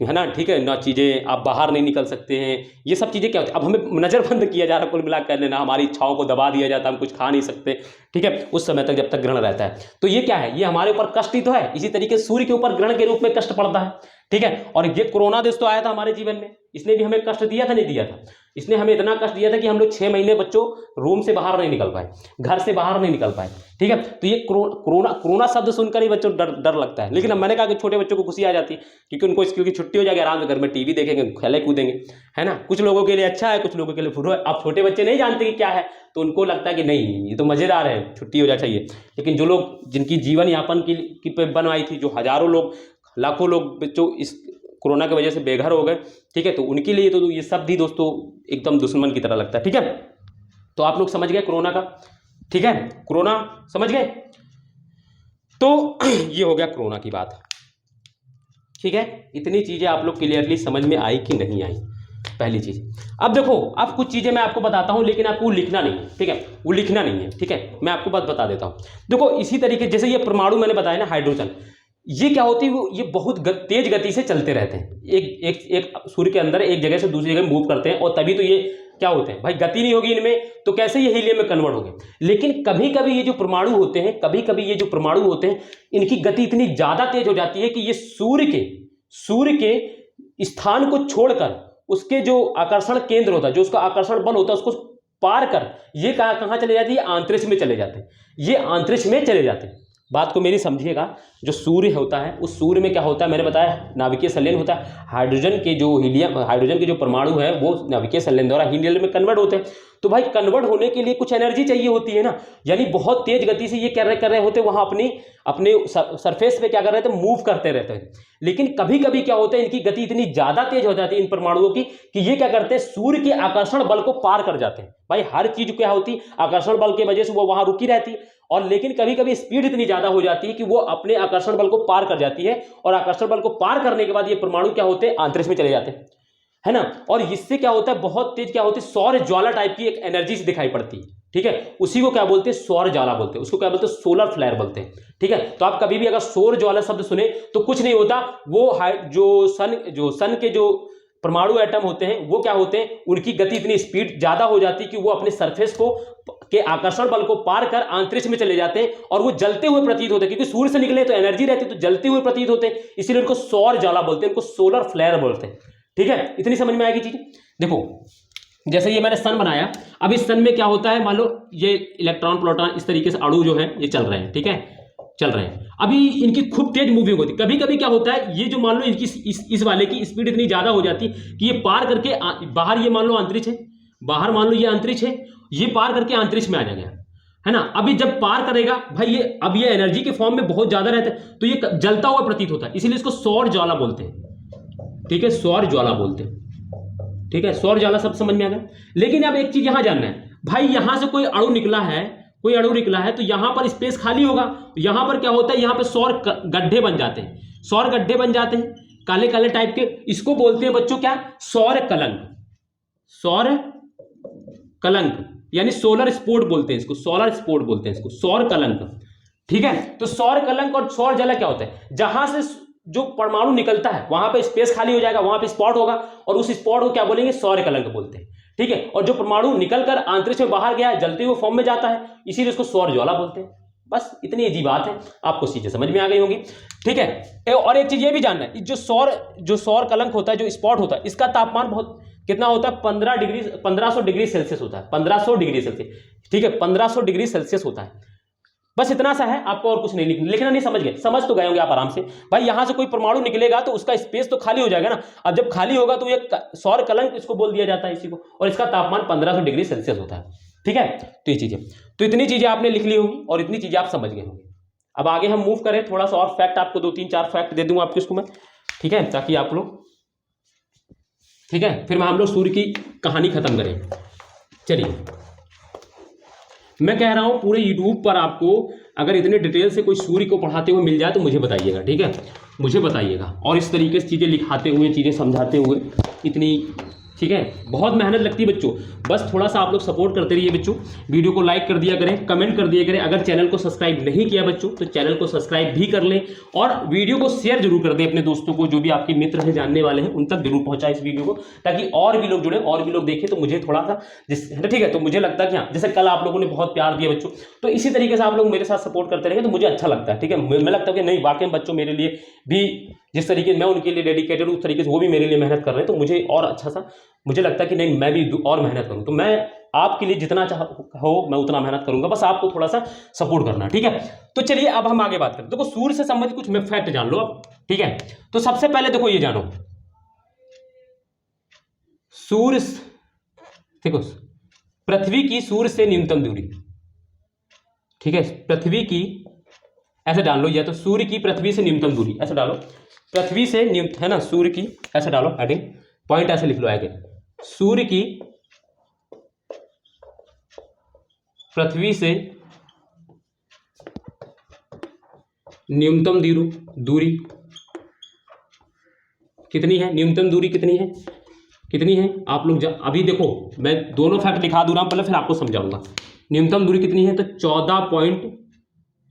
है ना, ठीक है ना, चीज़ें आप बाहर नहीं निकल सकते हैं। ये सब चीज़ें क्या होती है, अब हमें नज़रबंद किया जा रहा है, कुल मिला कर लेना, हमारी इच्छाओं को दबा दिया जाता है, हम कुछ खा नहीं सकते। ठीक है, उस समय तक जब तक ग्रहण रहता है, तो ये क्या है, ये हमारे ऊपर कष्ट ही तो है। इसी तरीके से सूर्य के ऊपर ग्रहण के रूप में कष्ट पड़ता है। ठीक है, और ये कोरोना देश तो आया था हमारे जीवन में, इसने भी हमें कष्ट दिया था, नहीं दिया था? इसने हमें इतना कष्ट दिया था कि हम लोग 6 महीने बच्चों रूम से बाहर नहीं निकल पाए, घर से बाहर नहीं निकल पाए। ठीक है, तो ये कोरोना शब्द सुनकर ही बच्चों डर लगता है। लेकिन अब मैंने कहा कि छोटे बच्चों को खुशी आ जाती है, क्योंकि उनको स्कूल की छुट्टी हो जाएगी, आराम से घर में टीवी देखेंगे, खेले कूदेंगे, है ना। कुछ लोगों के लिए अच्छा है, कुछ लोगों के लिए बुरा है। अब छोटे बच्चे नहीं जानते कि क्या है, तो उनको लगता है कि नहीं ये तो मजेदार है, छुट्टी हो जाना चाहिए। लेकिन जो लोग, जिनकी जीवन यापन की बनवाई थी, जो हजारों लोग, लाखों लोग बच्चों इस कोरोना की वजह से बेघर हो गए, ठीक है, तो उनके लिए तो ये सब भी दोस्तों एकदम दुश्मन की तरह लगता है। ठीक है, तो आप लोग समझ गए कोरोना का। ठीक है, कोरोना समझ गए, तो ये हो गया कोरोना की बात। ठीक है, इतनी चीजें आप लोग क्लियरली समझ में आई कि नहीं आई, पहली चीज। अब देखो, अब कुछ चीजें मैं आपको बताता हूं, लेकिन आपको लिखना नहीं है। ठीक है, वो लिखना नहीं है। ठीक है, मैं आपको बात बता देता हूं। देखो इसी तरीके जैसे ये परमाणु मैंने बताया ना, हाइड्रोजन, ये क्या होती है, ये बहुत तेज गति से चलते रहते हैं, एक सूर्य के अंदर एक जगह से दूसरी जगह मूव करते हैं, और तभी तो ये क्या होते हैं भाई, गति नहीं होगी इनमें तो कैसे ये हीलियम में कन्वर्ट होंगे। लेकिन कभी कभी ये जो परमाणु होते हैं, कभी कभी ये जो परमाणु होते हैं, इनकी गति इतनी ज्यादा तेज हो जाती है कि ये सूर्य के स्थान को छोड़कर उसके जो आकर्षण केंद्र होता है, जो उसका आकर्षण बल होता है, उसको पार कर ये कहां चले जाती है, अंतरिक्ष में चले जाते हैं। ये अंतरिक्ष में चले जाते हैं। बात को मेरी समझिएगा, जो सूर्य होता है उस सूर्य में क्या होता है, मैंने बताया नाभिकीय संलयन होता है। हाइड्रोजन के जो परमाणु है वो नाभिकीय संलयन द्वारा हीलियम में कन्वर्ट होते हैं। तो भाई कन्वर्ट होने के लिए कुछ एनर्जी चाहिए होती है ना, यानी बहुत तेज गति से ये कर रहे होते, वहां अपने सरफेस पे क्या कर रहे थे, मूव करते रहते हैं। लेकिन कभी कभी क्या होता है, इनकी गति इतनी ज्यादा तेज हो जाती है इन परमाणुओं की, कि ये क्या करते हैं, सूर्य के आकर्षण बल को पार कर जाते हैं। भाई हर चीज क्या होती, आकर्षण बल की वजह से वो वहां रुकी रहती है, और लेकिन कभी कभी स्पीड इतनी ज्यादा हो जाती है कि वो अपने आकर्षण बल को पार कर जाती है, और आकर्षण बल को पार करने के बाद ये परमाणु क्या होते हैं, अंतरिक्ष में चले जाते हैं, है ना। और इससे क्या होता है, बहुत तेज क्या होती है, सौर ज्वाला टाइप की एक एनर्जी से दिखाई पड़ती है। ठीक है, उसी को क्या बोलते हैं, सौर ज्वाला बोलते हैं, उसको क्या बोलते हैं, सोलर फ्लेयर बोलते हैं। ठीक है, तो आप कभी भी अगर सौर ज्वाला शब्द सुने तो कुछ नहीं होता, वो जो सन के जो परमाणु एटम होते हैं वो क्या होते हैं, उनकी गति इतनी स्पीड ज्यादा हो जाती है कि वो अपने सरफेस के आकर्षण बल को पार कर अंतरिक्ष में चले जाते हैं, और वो जलते हुए प्रतीत होते हैं, क्योंकि सूर्य से निकले तो एनर्जी रहती है, तो जलते हुए प्रतीत होते हैं, इसीलिए उनको सौर ज्वाला बोलते हैं, उनको सोलर फ्लेयर बोलते हैं। ठीक है, इतनी समझ में आएगी चीज। देखो जैसे ये मैंने सन बनाया, अब इस सन में क्या होता है, मान लो ये इलेक्ट्रॉन प्रोटॉन इस तरीके से अणु जो है ये चल रहे हैं। ठीक है, चल रहे हैं, अभी इनकी खूब तेज मूविंग होती है। कभी कभी क्या होता है, ये जो मान लो इनकी इस वाले की स्पीड इतनी ज्यादा हो जाती है कि ये पार करके बाहर, ये मान लो अंतरिक्ष है, बाहर मान लो ये अंतरिक्ष है, ये पार करके अंतरिक्ष में आ जाएगा, है ना। अभी जब पार करेगा भाई, अब ये एनर्जी के फॉर्म में बहुत ज्यादा रहता है, तो ये जलता हुआ प्रतीत होता है, इसीलिए इसको सौर ज्वाला बोलते हैं। ठीक है, सौर ज्वाला बोलते हैं। ठीक है, सौर ज्वाला सब समझ में आ गया। लेकिन अब एक चीज यहां जानना है भाई, यहां से कोई अणु निकला है, तो यहां पर स्पेस खाली होगा, तो यहां पर क्या होता है, यहां पे सौर गड्ढे बन जाते हैं, सौर गड्ढे बन जाते हैं काले काले टाइप के। इसको बोलते हैं बच्चों क्या, सौर कलंक। सौर कलंक यानी सोलर स्पोर्ट बोलते हैं इसको, सोलर स्पोर्ट बोलते हैं इसको, सौर कलंक। ठीक है, तो सौर कलंक और सौर ज्वाला क्या होता है, जहां से जो परमाणु निकलता है वहां पे स्पेस खाली हो जाएगा, वहां पे स्पॉट होगा, और उस स्पॉट को क्या बोलेंगे, सौर कलंक बोलते हैं। ठीक है, और जो परमाणु निकलकर अंतरिक्ष में बाहर गया है, जलते हुए फॉर्म में जाता है, इसीलिए उसको सौर ज्वाला बोलते हैं। बस इतनी अजीब बात है, आपको चीजें समझ में आ गई होगी। ठीक है, और एक चीज ये भी जानना है, जो सौर कलंक होता है, जो स्पॉट होता है, इसका तापमान बहुत कितना होता है, 1500 डिग्री सेल्सियस होता है, 1500 डिग्री सेल्सियस। ठीक है, 1500 डिग्री सेल्सियस होता है। बस इतना सा है, आपको और कुछ नहीं लिखना। नहीं समझ गए, समझ तो गए होंगे आप आराम से। भाई यहां से कोई परमाणु निकलेगा तो उसका स्पेस तो खाली हो जाएगा ना। अब जब खाली होगा तो ये सौर कलंक इसको बोल दिया जाता है इसी को, और इसका तापमान 1500 डिग्री सेल्सियस होता है। ठीक है, तो ये चीजें, तो इतनी चीजें आपने लिख ली होंगी और इतनी चीजें आप समझ गए होंगे। अब आगे हम मूव करें, थोड़ा सा और फैक्ट आपको 2-3-4 फैक्ट दे दूंगा आपको इसको मैं। ठीक है, ताकि आप लोग, ठीक है, फिर हम लोग सूर्य की कहानी खत्म करें। चलिए, मैं कह रहा हूं पूरे यूट्यूब पर आपको अगर इतने डिटेल से कोई सूर्य को पढ़ाते हुए मिल जाए तो मुझे बताइएगा। ठीक है, मुझे बताइएगा, और इस तरीके से चीज़ें लिखाते हुए, चीज़ें समझाते हुए, इतनी, ठीक है, बहुत मेहनत लगती है बच्चों। बस थोड़ा सा आप लोग सपोर्ट करते रहिए बच्चों, वीडियो को लाइक कर दिया करें, कमेंट कर दिया करें। अगर चैनल को सब्सक्राइब नहीं किया बच्चों तो चैनल को सब्सक्राइब भी कर लें, और वीडियो को शेयर जरूर कर दें अपने दोस्तों को, जो भी आपके मित्र हैं, जानने वाले हैं, उन तक जरूर पहुंचाएं इस वीडियो को, ताकि और भी लोग जुड़े, और भी लोग देखें। तो मुझे थोड़ा सा ठीक है, तो मुझे लगता है कि हाँ, जैसे कल आप लोगों ने बहुत प्यार दिया बच्चों, तो इसी तरीके से आप लोग मेरे साथ सपोर्ट करते रहेंगे तो मुझे अच्छा लगता है। ठीक है, मैं लगता है कि नहीं, वाकई बच्चों मेरे लिए भी जिस तरीके मैं उनके लिए डेडिकेटेड हूं, उस तरीके से वो भी मेरे लिए मेहनत कर रहे हैं, तो मुझे और अच्छा सा मुझे लगता है कि नहीं, मैं भी और मेहनत करूं। तो मैं आपके लिए जितना हो मैं उतना मेहनत करूंगा, बस आपको थोड़ा सा सपोर्ट करना। ठीक है, तो चलिए अब हम आगे बात करते हैं। देखो, सूर्य से संबंधित कुछ मैं फैक्ट जान लो अब। ठीक है, तो सबसे पहले देखो ये जानो, सूर्य, देखो, पृथ्वी की सूर्य से न्यूनतम दूरी, ठीक है, पृथ्वी की, ऐसे डाल लो, या तो सूर्य की पृथ्वी से न्यूनतम दूरी, ऐसे डालो, पृथ्वी से न्यूनतम, है ना, सूर्य की, ऐसे डालो, हेडिंग पॉइंट ऐसे लिख लो आगे, सूर्य की पृथ्वी से न्यूनतम दूरी कितनी है, न्यूनतम दूरी कितनी है, कितनी है आप लोग अभी देखो, मैं दोनों फैक्ट दिखा दूं रहा हूं पहले, फिर आपको समझाऊंगा। न्यूनतम दूरी कितनी है, तो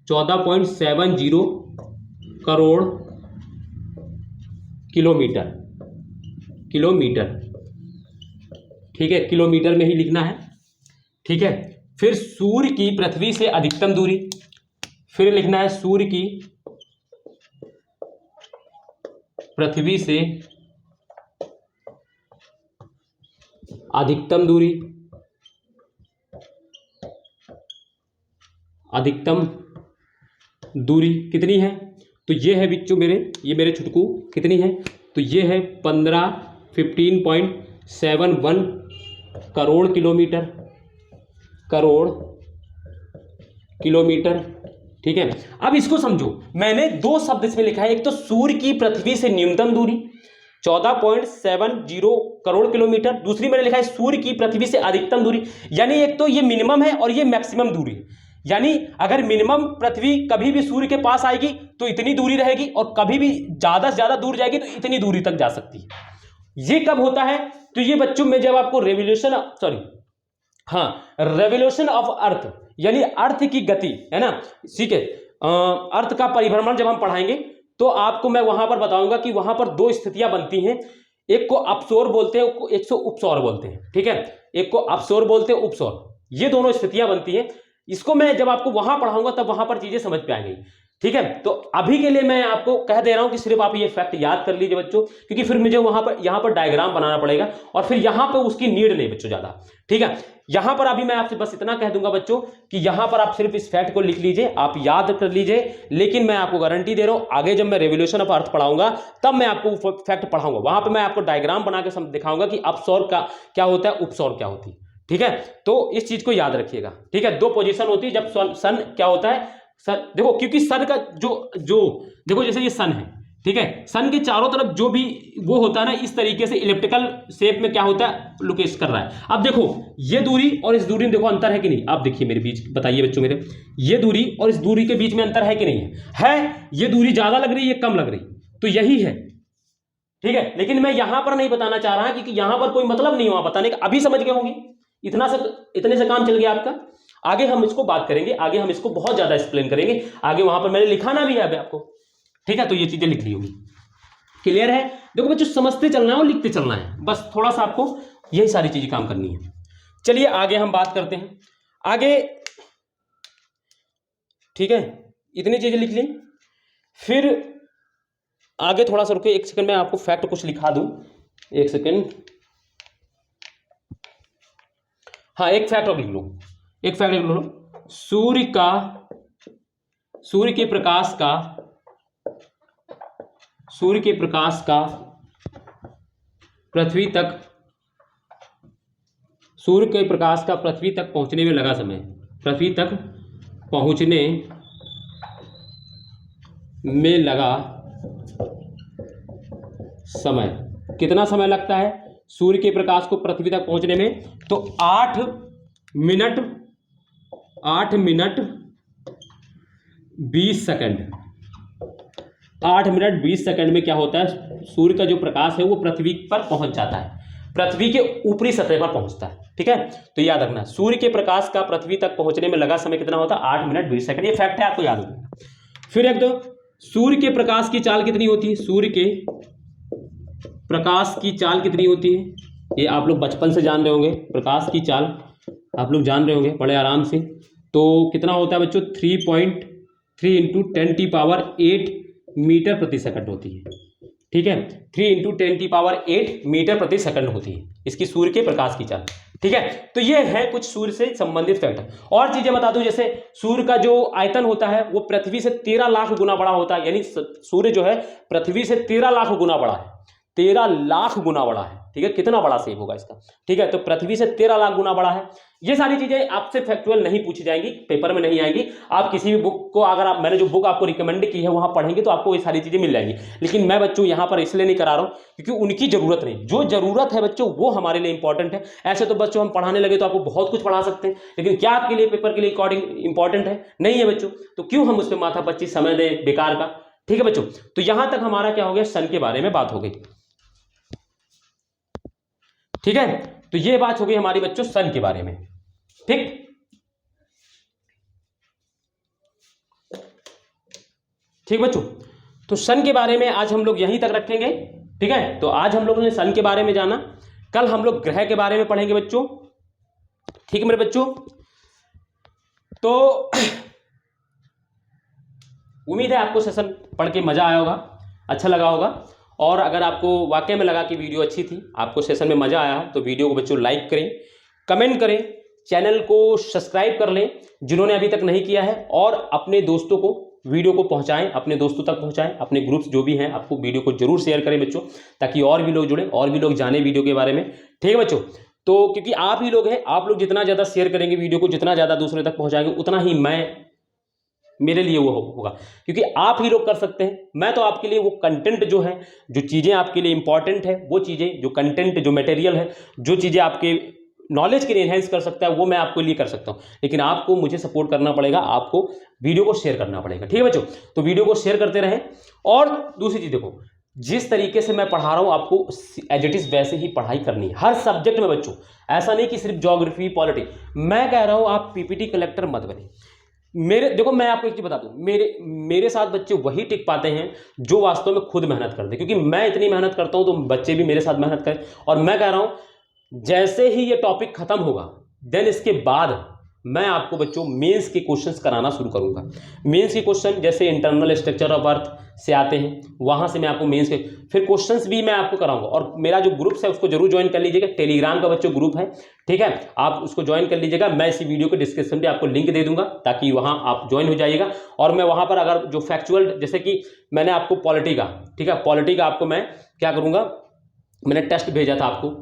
14.70 करोड़ किलोमीटर। ठीक है, किलोमीटर में ही लिखना है। ठीक है, फिर सूर्य की पृथ्वी से अधिकतम दूरी, फिर लिखना है सूर्य की पृथ्वी से अधिकतम दूरी, अधिकतम दूरी कितनी है, तो ये है बच्चों मेरे, ये मेरे छुटकू, कितनी है, तो ये है 1571 करोड़ किलोमीटर। ठीक है, अब इसको समझो, मैंने दो शब्द इसमें लिखा है, एक तो सूर्य की पृथ्वी से न्यूनतम दूरी 14.70 करोड़ किलोमीटर, दूसरी मैंने लिखा है सूर्य की पृथ्वी से अधिकतम दूरी, यानी एक तो ये मिनिमम है और ये मैक्सिमम दूरी है। यानी अगर मिनिमम पृथ्वी कभी भी सूर्य के पास आएगी तो इतनी दूरी रहेगी, और कभी भी ज्यादा से ज्यादा दूर जाएगी तो इतनी दूरी तक जा सकती है। ये कब होता है, तो ये बच्चों में जब आपको रेवोल्यूशन ऑफ अर्थ, यानी अर्थ की गति, है ना, ठीक है, अर्थ का परिभ्रमण जब हम पढ़ाएंगे तो आपको मैं वहां पर बताऊंगा कि वहां पर दो स्थितियां बनती हैं, एक को अपसौर बोलते हैं, एक को उपसौर बोलते हैं। ठीक है, एक को अपसौर बोलते हैं, उपसौर, ये दोनों स्थितियां बनती हैं। इसको मैं जब आपको वहां पढ़ाऊंगा तब वहां पर चीजें समझ पे आएंगी। ठीक है, तो अभी के लिए मैं आपको कह दे रहा हूं कि सिर्फ आप ये फैक्ट याद कर लीजिए बच्चों, क्योंकि फिर मुझे यहां पर डायग्राम बनाना पड़ेगा, और फिर यहां पर उसकी नीड नहीं बच्चों ज्यादा। ठीक है, यहां पर अभी मैं आपसे बस इतना कह दूंगा बच्चों कि यहां पर आप सिर्फ इस फैक्ट को लिख लीजिए, आप याद कर लीजिए, लेकिन मैं आपको गारंटी दे रहा हूं आगे जब मैं रेवोल्यूशन ऑफ अर्थ पढ़ाऊंगा तब मैं आपको फैक्ट पढ़ाऊंगा, वहां पर मैं आपको डायग्राम बना के दिखाऊंगा कि अपसौर का क्या होता है, उपसौर क्या होती है। ठीक है, तो इस चीज को याद रखिएगा। ठीक है, दो पोजीशन होती है जब सन क्या होता है, सन, देखो, क्योंकि सन का जो देखो, जैसे ये सन है, ठीक है, सन के चारों तरफ जो भी वो होता है ना, इस तरीके से इलिप्टिकल शेप में क्या होता है, लोकेट कर रहा है। अब देखो, ये दूरी और इस दूरी में देखो अंतर है कि नहीं, आप देखिए मेरे बीच, बताइए बच्चों मेरे, ये दूरी और इस दूरी के बीच में अंतर है कि नहीं है, ये दूरी ज्यादा लग रही है, ये कम लग रही, तो यही है। ठीक है, लेकिन मैं यहां पर नहीं बताना चाह रहा क्योंकि यहां पर कोई मतलब नहीं हुआ बताने का, अभी समझ गए होंगे, इतने से काम चल गया आपका। आगे हम इसको बात करेंगे, आगे हम इसको बहुत ज्यादा एक्सप्लेन करेंगे, आगे वहां पर मैंने लिखाना भी है अभी आपको। ठीक है, तो ये चीजें लिख ली होगी। क्लियर है? देखो बच्चों, समझते चलना है और लिखते चलना है, बस थोड़ा सा आपको यही सारी चीजें काम करनी है। चलिए आगे हम बात करते हैं आगे। ठीक है, इतनी चीजें लिख ली। फिर आगे थोड़ा सा रुके, एक सेकंड में आपको फैक्ट कुछ लिखा दूं, एक सेकंड। हाँ, एक फैक्ट और लिख लो, एक फैक्ट लिख लो। सूर्य के प्रकाश का पृथ्वी तक पहुंचने में लगा समय, पृथ्वी तक पहुंचने में लगा समय, कितना समय लगता है सूर्य के प्रकाश को पृथ्वी तक पहुंचने में? तो 8 मिनट 20 सेकंड। 8 मिनट 20 सेकंड में क्या होता है, सूर्य का जो प्रकाश है वो पृथ्वी पर पहुंच जाता है, पृथ्वी के ऊपरी सतह पर पहुंचता है। ठीक है, तो याद रखना, सूर्य के प्रकाश का पृथ्वी तक पहुंचने में लगा समय कितना होता है? 8 मिनट 20 सेकंड। ये फैक्ट है, आपको याद होगा। फिर एक दो, सूर्य के प्रकाश की चाल कितनी होती है? सूर्य के प्रकाश की चाल कितनी होती है? ये आप लोग बचपन से जान रहे होंगे, प्रकाश की चाल आप लोग जान रहे होंगे बड़े आराम से। तो कितना होता है बच्चों? 3.3 इंटू 10⁸ मीटर प्रति सेकंड होती है। ठीक है, 3 इंटू 10⁸ मीटर प्रति सेकंड होती है इसकी सूर्य के प्रकाश की चाल। ठीक है, तो ये है कुछ सूर्य से संबंधित फैक्ट। और चीजें बता दूं, जैसे सूर्य का जो आयतन होता है वो पृथ्वी से 13 लाख गुना बड़ा होता है, यानी सूर्य जो है पृथ्वी से 13 लाख गुना बड़ा है, 13 लाख गुना बड़ा है। ठीक है, कितना बड़ा सेव होगा इसका? ठीक है, तो पृथ्वी से 13 लाख गुना बड़ा है। ये सारी चीजें आपसे फैक्चुअल नहीं पूछी जाएंगी, पेपर में नहीं आएंगी। आप किसी भी बुक को, अगर आप, मैंने जो बुक आपको रिकमेंड की है वहां पढ़ेंगे तो आपको ये सारी चीजें मिल जाएंगी। लेकिन मैं बच्चों यहां पर इसलिए नहीं करा रहा हूं क्योंकि उनकी जरूरत नहीं, जो जरूरत है बच्चों वो हमारे लिए इंपॉर्टेंट है। ऐसे तो बच्चों हम पढ़ाने लगे तो आपको बहुत कुछ पढ़ा सकते हैं, लेकिन क्या आपके लिए पेपर के लिए अकॉर्डिंग इंपॉर्टेंट है? नहीं है बच्चों, तो क्यों हम उस पर माथापच्ची समय दें बेकार का? ठीक है बच्चों, तो यहां तक हमारा क्या हो गया, सन के बारे में बात हो गई। ठीक है, तो ये बात हो गई हमारी बच्चों सन के बारे में। ठीक ठीक बच्चों, तो सन के बारे में आज हम लोग यहीं तक रखेंगे। ठीक है, तो आज हम लोगों ने सन के बारे में जाना, कल हम लोग ग्रह के बारे में पढ़ेंगे बच्चों। ठीक है मेरे बच्चों, तो उम्मीद है आपको सेशन पढ़ के मजा आया होगा, अच्छा लगा होगा। और अगर आपको वाकई में लगा कि वीडियो अच्छी थी, आपको सेशन में मजा आया, तो वीडियो को बच्चों लाइक करें, कमेंट करें, चैनल को सब्सक्राइब कर लें जिन्होंने अभी तक नहीं किया है, और अपने दोस्तों को वीडियो को पहुंचाएं, अपने दोस्तों तक पहुंचाएं, अपने ग्रुप्स जो भी हैं आपको वीडियो को जरूर शेयर करें बच्चों, ताकि और भी लोग जुड़े, और भी लोग जाने वीडियो के बारे में। ठीक है बच्चों, तो क्योंकि आप ही लोग हैं, आप लोग जितना ज़्यादा शेयर करेंगे वीडियो को, जितना ज़्यादा दूसरे तक पहुंचाएंगे, उतना ही मेरे लिए वो होगा, क्योंकि आप ही लोग कर सकते हैं। मैं तो आपके लिए वो कंटेंट जो है, जो चीज़ें आपके लिए इंपॉर्टेंट है, वो चीज़ें, जो कंटेंट, जो मटेरियल है, जो चीज़ें आपके नॉलेज के लिए इन्हेंस कर सकता है, वो मैं आपके लिए कर सकता हूं। लेकिन आपको मुझे सपोर्ट करना पड़ेगा, आपको वीडियो को शेयर करना पड़ेगा। ठीक है बच्चों, तो वीडियो को शेयर करते रहें। और दूसरी चीज़ देखो, जिस तरीके से मैं पढ़ा रहा हूं आपको एज इट इज़ वैसे ही पढ़ाई करनी है हर सब्जेक्ट में बच्चों। ऐसा नहीं कि सिर्फ ज्योग्राफी पॉलिटी। मैं कह रहा हूं आप पीपीटी कलेक्टर मत बने। देखो मैं आपको एक चीज बता दूं, मेरे साथ बच्चे वही टिक पाते हैं जो वास्तव में खुद मेहनत करते हैं, क्योंकि मैं इतनी मेहनत करता हूं तो बच्चे भी मेरे साथ मेहनत करें। और मैं कह रहा हूं जैसे ही ये टॉपिक खत्म होगा, देन इसके बाद मैं आपको बच्चों मेंस के क्वेश्चंस कराना शुरू करूंगा। मेंस के क्वेश्चन जैसे इंटरनल स्ट्रक्चर ऑफ अर्थ से आते हैं, वहां से मैं आपको मेंस के फिर क्वेश्चंस भी मैं आपको कराऊंगा। और मेरा जो ग्रुप्स है उसको जरूर ज्वाइन कर लीजिएगा, टेलीग्राम का बच्चों ग्रुप है। ठीक है, आप उसको ज्वाइन कर लीजिएगा। मैं इसी वीडियो के डिस्क्रिप्शन में आपको लिंक दे दूंगा, ताकि वहां आप ज्वाइन हो जाइएगा। और मैं वहां पर अगर जो फैक्चुअल, जैसे कि मैंने आपको पॉलिटी का, ठीक है, पॉलिटी का आपको मैं क्या करूंगा, मैंने टेस्ट भेजा था आपको,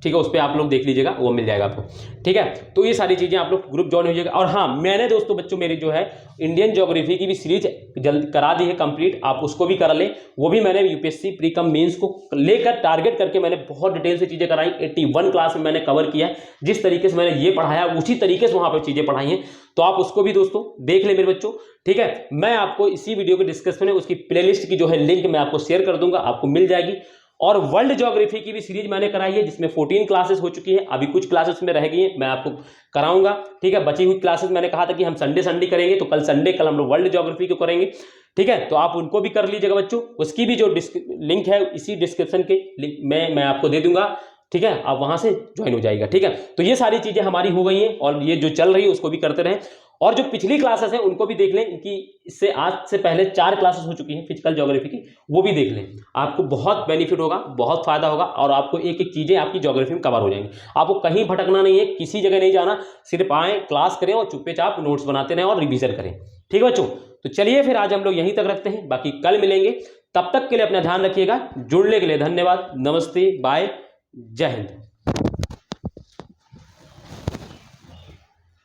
ठीक है, उस पर आप लोग देख लीजिएगा, वो मिल जाएगा आपको। ठीक है, तो ये सारी चीज़ें आप लोग ग्रुप ज्वाइन हो जाएगा। और हाँ, मैंने दोस्तों बच्चों मेरी जो है इंडियन ज्योग्राफी की भी सीरीज जल्द करा दी है कंप्लीट, आप उसको भी करा लें। वो भी मैंने यूपीएससी प्री कम मेंस को लेकर टारगेट करके मैंने बहुत डिटेल से चीज़ें कराई। 81 क्लास में मैंने कवर किया है। जिस तरीके से मैंने ये पढ़ाया उसी तरीके से वहाँ पर चीज़ें पढ़ाई हैं, तो आप उसको भी दोस्तों देख लें मेरे बच्चों। ठीक है, मैं आपको इसी वीडियो के डिस्क्रिप्शन में उसकी प्लेलिस्ट की जो है लिंक मैं आपको शेयर कर दूंगा, आपको मिल जाएगी। और वर्ल्ड ज्योग्राफी की भी सीरीज मैंने कराई है, जिसमें 14 क्लासेस हो चुकी है, अभी कुछ क्लासेस में रह गई हैं, मैं आपको कराऊंगा। ठीक है, बची हुई क्लासेस मैंने कहा था कि हम संडे करेंगे, तो कल संडे, कल हम लोग वर्ल्ड ज्योग्राफी को करेंगे। ठीक है, तो आप उनको भी कर लीजिएगा बच्चों। उसकी भी जो लिंक है इसी डिस्क्रिप्शन के लिंक में मैं आपको दे दूंगा, ठीक है, आप वहां से ज्वाइन हो जाएगा। ठीक है, तो ये सारी चीजें हमारी हो गई हैं और ये जो चल रही है उसको भी करते रहें। और जो पिछली क्लासेस हैं उनको भी देख लें कि इससे आज से पहले 4 क्लासेस हो चुकी हैं फिजिकल ज्योग्राफी की, वो भी देख लें। आपको बहुत बेनिफिट होगा, बहुत फायदा होगा और आपको एक एक चीजें आपकी ज्योग्राफी में कवर हो जाएंगी। आपको कहीं भटकना नहीं है, किसी जगह नहीं जाना, सिर्फ आए, क्लास करें और चुपचाप नोट्स बनाते रहें और रिविजन करें। ठीक है बच्चों, तो चलिए फिर आज हम लोग यहीं तक रखते हैं, बाकी कल मिलेंगे। तब तक के लिए अपना ध्यान रखिएगा। जुड़ने के लिए धन्यवाद। नमस्ते, बाय, जय हिंद।